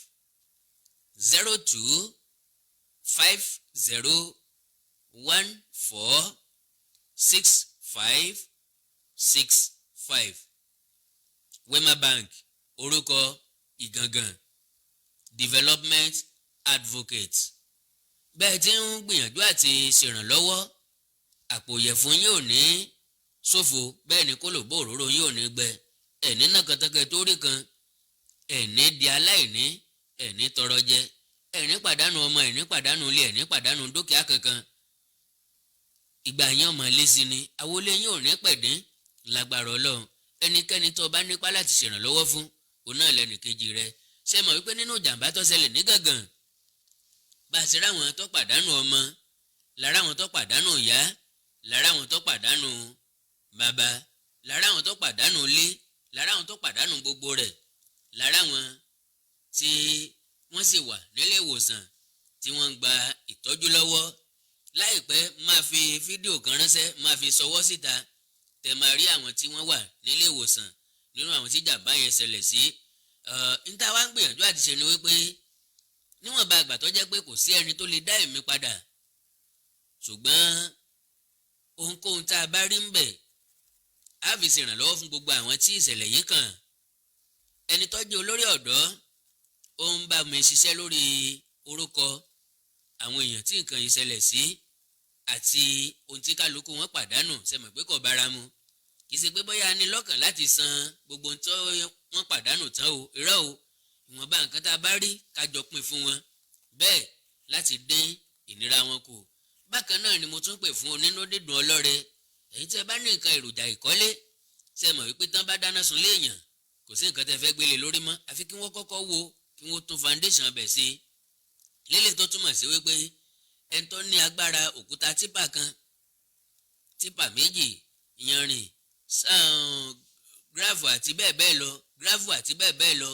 0250146565 Wema Bank orúkọ Ìgangan Development Advocate. Bẹ́ẹ̀ tí ń gbìyànjú àti ṣèrànlọ́wọ́ àpò ìyẹ̀fun yín ò ní ṣòfò, bẹ́ẹ̀ ni kólòbó òróró yín ò ní gbẹ, ẹ̀ní náà kẹtẹkẹ tó rí kan, ẹ̀ní di aláìní, ẹ̀ní tọrọ jẹ, ẹ̀ní pàdánù ọmọ, ẹ̀ní pàdánù ilé, ẹ̀ní pàdánù dúkìá kankan. Ìgbà yín ọmọ ilé sí ni àwọlé yín ò ní pẹ̀dín lágbára Ọlọ́run. Ẹnikẹ́ni tó bá nípa láti ṣèrànlọ́wọ́ fún òun náà lẹ́nìkejì rẹ̀. Ṣé mọ̀ wípé nínú ìjàmbá tó ṣẹlẹ̀ ní Gàngàn bá a ṣe ráwọn tó pàdánù ọmọ, lára àwọn tó pàdánù ìyá, lára àwọn tó pàdánù bàbá, lára àwọn tó pàdánù ilé, lára àwọn tó pàdánù gbogbo rẹ̀, lára àwọn tí wọ́n sì wà nílé ìwòsàn tí wọ́n ń gba ìtọ́jú lọ́wọ́. Láìpẹ́ máa fi fídíò kan ránṣẹ́, máa fi ṣọwọ́ síta, tẹ̀ máa rí àwọn tí wọ́n wà nílé ìwòsàn nínú àwọn tí jàmbá yẹn ṣẹlẹ̀ sí. Níta wá ń gbìyànjú àti ṣe ni wípé níwọ̀n bá àgbà tó jẹ́ pé kò sí ẹni tó lè dá ẹ̀mí padà, ṣùgbọ́n ohunkóhun tá a bá rí ń bẹ̀ á fi ṣèrànlọ́wọ́ fún gbogbo àwọn tí ìṣẹ̀lẹ̀ yìí kàn. Ẹni tó jẹ́ olórí ọ̀dọ́ ó ń bá mi ṣiṣẹ́ lórí orúkọ àwọn èèyàn tí nǹkan yìí ṣẹlẹ̀ sí àti ohun tí kálukú wọn pàdánù. Ṣé mọ̀ pé kò bára mu, kì í ṣe pé bóyá a ní lọ́kàn láti san gbogbo ohun tí wọ́n pàdánù tán o, irọ́ o, ìwọ̀nba nǹkan tá a bá rí ká jọ pín fún wọn, bẹ́ẹ̀ láti dín ìnira wọn kù. Bákan náà ni mo tún pè fún onínú dídùn ọlọ́rẹ. Ẹ̀yin tí ẹ bá ní nǹkan èròjà ìkọ́lé, ṣé mọ̀ wípé tán bá dáná sun léèyàn kò sí nǹkan tẹ́ fẹ́ gbélé lórí mọ́, àfi kí wọ́n kọ́kọ́ wo, kí wọ́n tún foundation bẹ̀ sí. Lélẹ̀ tó túmọ̀ sí wípé ẹni tó ní agbára òkúta típà kan, típà méjì, iyanrìn, gíráfù àti bẹ́ẹ̀ bẹ́ẹ̀ lọ, gíráfù àti bẹ́ẹ̀ bẹ́ẹ̀ lọ,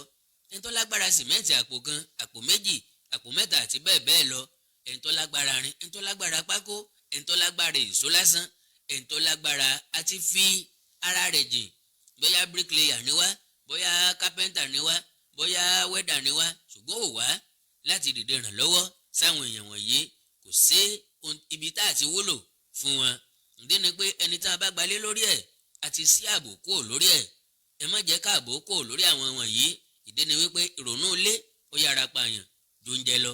ẹni tó lágbára sìmẹ́ǹtì àpò kan, àpò méjì, àpò mẹ́ta àti bẹ́ẹ̀ bẹ́ẹ̀ lọ, ẹni tó lágbára rin, ẹni tó lágbára pákó, ẹni tó lágbára ìṣó lásán, ẹni tó lágbára àti fi ara rẹ̀ jìn, bóyá bricklayer ni wá, bóyá carpenter ni wá, bóyá welder ni wá, ṣùgbọ́n ò wá láti dìde ràn lọ́wọ́ sáwọn èèyàn wọ̀nyí. Kò sí ibi tá a ti wúlò fún wọn. Ìdí ni pé ẹni tá a bá gbalé lórí ẹ̀ àti sí ààbò kúrò lórí ẹ̀. Ẹ má jẹ́ káàbò kúrò lórí àwọn wọ̀nyí. Ìdí ni wípé ìrònú ilé ó yára pààyàn ju oúnjẹ lọ.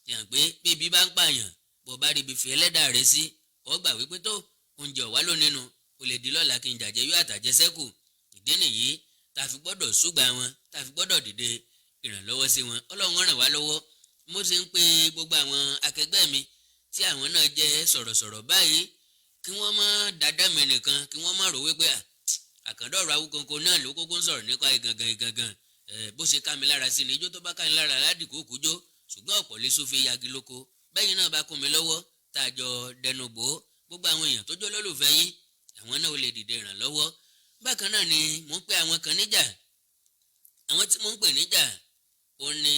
Yàn pé bébí bá ń pààyàn, bó bá rí ibi fi ẹlẹ́dà rẹ sí, ó gbà wípé tó oúnjẹ ọ̀wá ló nínú, ó lè di lọ́la kí n jàjẹ́ yóò àtàjẹsẹ́kù. Ìdí nìyí tá a fi gbọ́dọ̀ ṣùgbà wọn, tá a fi gbọ́dọ̀ dìde ìrànlọ́wọ́ sí wọn. Ọlọ́run ràn wá lọ́wọ́. Mo ṣe ń pe gbogbo àwọn akẹgbẹ́ mi tí àwọn náà jẹ́ sọ̀rọ̀sọ̀rọ̀ báyìí kí wọ́n má dáadáa mi nìkan, kí wọ́n má rò wípé àkàndọ̀rọ̀ Awíkonko náà ló kókó ń sọ̀rọ̀ nípa ìgangan bó ṣe ká mi lára sí ni ijó tó bá ká mi lára ládìkú kújó, ṣùgbọ́n ọ̀pọ̀ lè sófin yagi lóko. Bẹ́yìn náà bá kún mi lọ́wọ́ tá a jọ dẹnu bò ó, gbogbo àwọn èèyàn tó jó lólùfẹ́ yín àwọn náà ó lè dìde ìrànlọ́wọ́. Bákan náà ni mò ń pe àwọn kan níjà. Àwọn tí mò ń pè níjà ó ní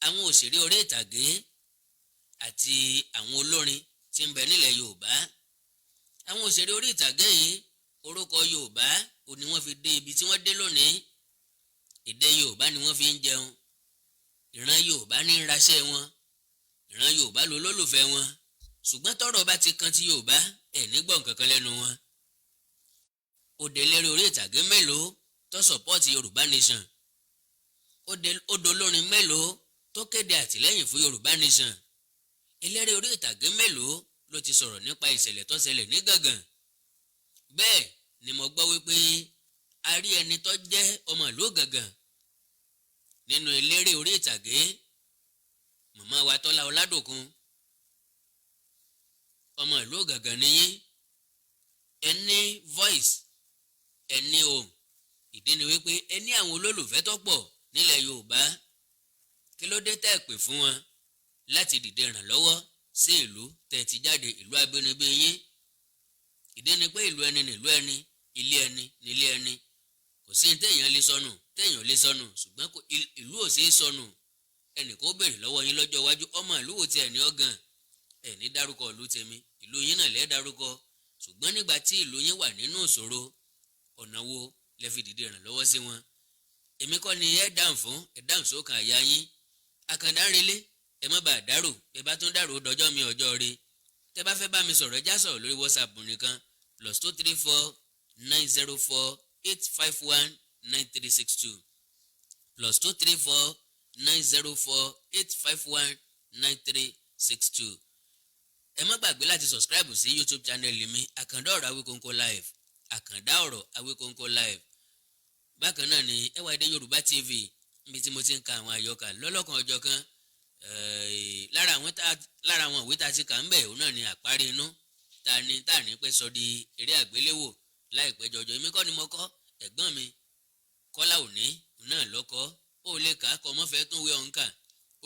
àwọn òṣèré orí ìtàgé àti àwọn olórin tí ń bẹ nílẹ̀ Yorùbá. Àwọn òṣèré orí ìtàgé yìí orúkọ Yorùbá ò ní wọ́n fi dé ibi tí wọ́n dé lónìí. Èdè Yorùbá ni wọ́n fi ń jẹun. Ìran Yorùbá ní ń raṣẹ́ wọn. Ìran Yorùbá ló lólùfẹ́ wọn. Ṣùgbọ́n tọ́rọ̀ bá ti kan ti Yorùbá ẹ̀ ní gbọ̀n kankan lẹ́nu wọn. Òde eléré orí ìtàgé mélòó tó sọ̀pọ́ọ̀tì Yorùbá Nation? Odò olórin mélòó tó kéde àtìlẹ́yìn fún Yorùbá Nation? Eléré orí ìtàgé mélòó ló ti sọ̀rọ̀ nípa ìṣẹ̀lẹ̀ tó ṣẹlẹ̀ ní Gàngàn? Bẹ́ẹ̀ ni mo gbọ́ wípé a rí ẹni tó jẹ́ ọmọ ìlú Gàngàn nínú eléré orí ìtàgé, màmá wa Tọ́lá Ọládòkun. Ọmọ ìlú Gàngàn nìyí, ẹni voice, ẹni ohùn. Ìdí ni wípé ẹni àwọn olólùfẹ́ tó pọ̀ nílẹ̀ Yorùbá. Kí ló dé tẹ́ pè fún wọn láti dìde ìrànlọ́wọ́ sí ìlú tẹ́ ti jáde, ìlú abínibí yín? Ìdí ni pé ìlú ẹni nílùú ẹni, ilé ẹni nílé ẹni. Kò sí téèyàn lè sọnù, téèyàn lè sọnù, ṣùgbọ́n ìlú ò ṣeé sọnù. Ẹnì kó béèrè lọ́wọ́ yín lọ́jọ́ iwájú, ọmọ ìlú wo ti ẹ̀ ní ọ̀gàn? Ẹ̀ ní dárúkọ ìlú tèmi, ìlú ìlú yín náà lẹ́ dárúkọ ṣùgbọ́n nígbà tí ìlú yín wà nínú ìṣòro ọ̀nà wo lẹ fi dìde ìrànlọ́wọ́ sí wọn. èmi kọ́ ni ẹ dáhùn fún ẹ dáhùn sókàn àyà yín. àkàndá ń relé ẹ má bàa dárò ẹ bá tún dárò dọjọ́ mi ọjọ́ rẹ. tẹ bá fẹ́ bá mi sọ̀rọ̀ ẹ já sọ̀rọ̀ lórí WhatsApp nìkan +234 904 851 9362 +234 904 851 9362. ẹ má gbàgbé láti subscribe sí YouTube channel mi Àkàndá Ọ̀rọ̀ Awíkonko live Àkàndá Ọ̀rọ̀ Awíkonko live. bákan náà ni ẹwà èdè Yorùbá TV níbi tí mo ti ń ka àwọn àyọkà lọ́lọ́kan ọjọ́ kan. lára àwọn ìwé tá a ti kà ń bẹ̀ òun náà ni àparí inú tá a ní pẹ́ sọ di eré àgbéléwò láìpẹ́ jọjọ. èmi kọ́ ni mo kọ́ ẹ̀gbọ́n mi Kọ́lá Òní náà lọ́kọ́. ó lè kà á kọ́ mọ́ fẹ́ tún wé ọ̀hún kà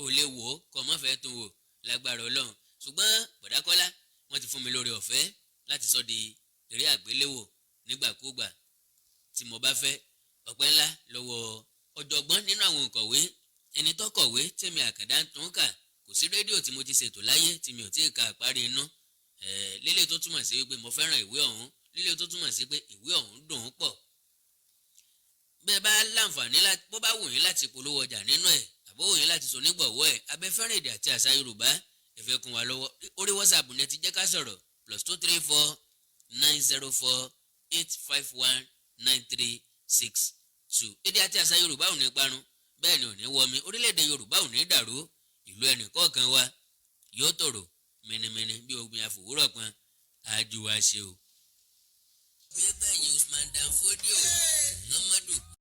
ó lè wò ó kọ́ mọ́ fẹ́ tún wò lágbára Ọlọ́run. ṣùgbọ́n bọ̀dá Kọ́lá wọ́n ti fún mi lórí ọ̀fẹ́ láti sọ di eré àgbéléwò nígbàkúgbà tí mo bá fẹ́. ọpẹ́ ńlá lọ́wọ́ ọ̀jọ̀gbọ́n nínú àwọn òǹkọ̀wé ẹni tó kọ̀wé tèmi Àkàndá ń tún kà. kò sí rédíò tí mo ti ṣètò láyé tí mi ò tí ì ka àparí inú. lílé tó túmọ̀ sí pé mo fẹ́ràn ìwé ọ̀hún lílé tó túmọ̀ sí pé ìwé ọ̀hún dùn ún pọ̀. bẹ́ẹ̀ bá láǹfààní bó bá wù yín láti polówó ọjà nínú ẹ̀ àbó wù yín láti sọ nígbọ̀wọ́ ẹ̀ abẹ́fẹ́ràn èdè àti àṣà Yorùbá ẹ fẹ́ kún wa lọ́wọ́ orí WhatsApp ní ẹ ti jẹ́ ká sọ̀rọ̀ +234 904 851 9362. èdè àti àṣà Yorùbá ò ní parun bẹ́ẹ̀ ni ò ní wọmi orílẹ̀-èdè Yorùbá ò ní dàrú ìlú ẹnì kọ̀ọ̀kan wa yóò tòrò mẹ́nẹ́mẹ́nẹ́ bí ogun àfòwúrọ̀ pọn àjùwà ṣe o. gbé bẹ́ẹ̀ yìí Usman Dan Fodio.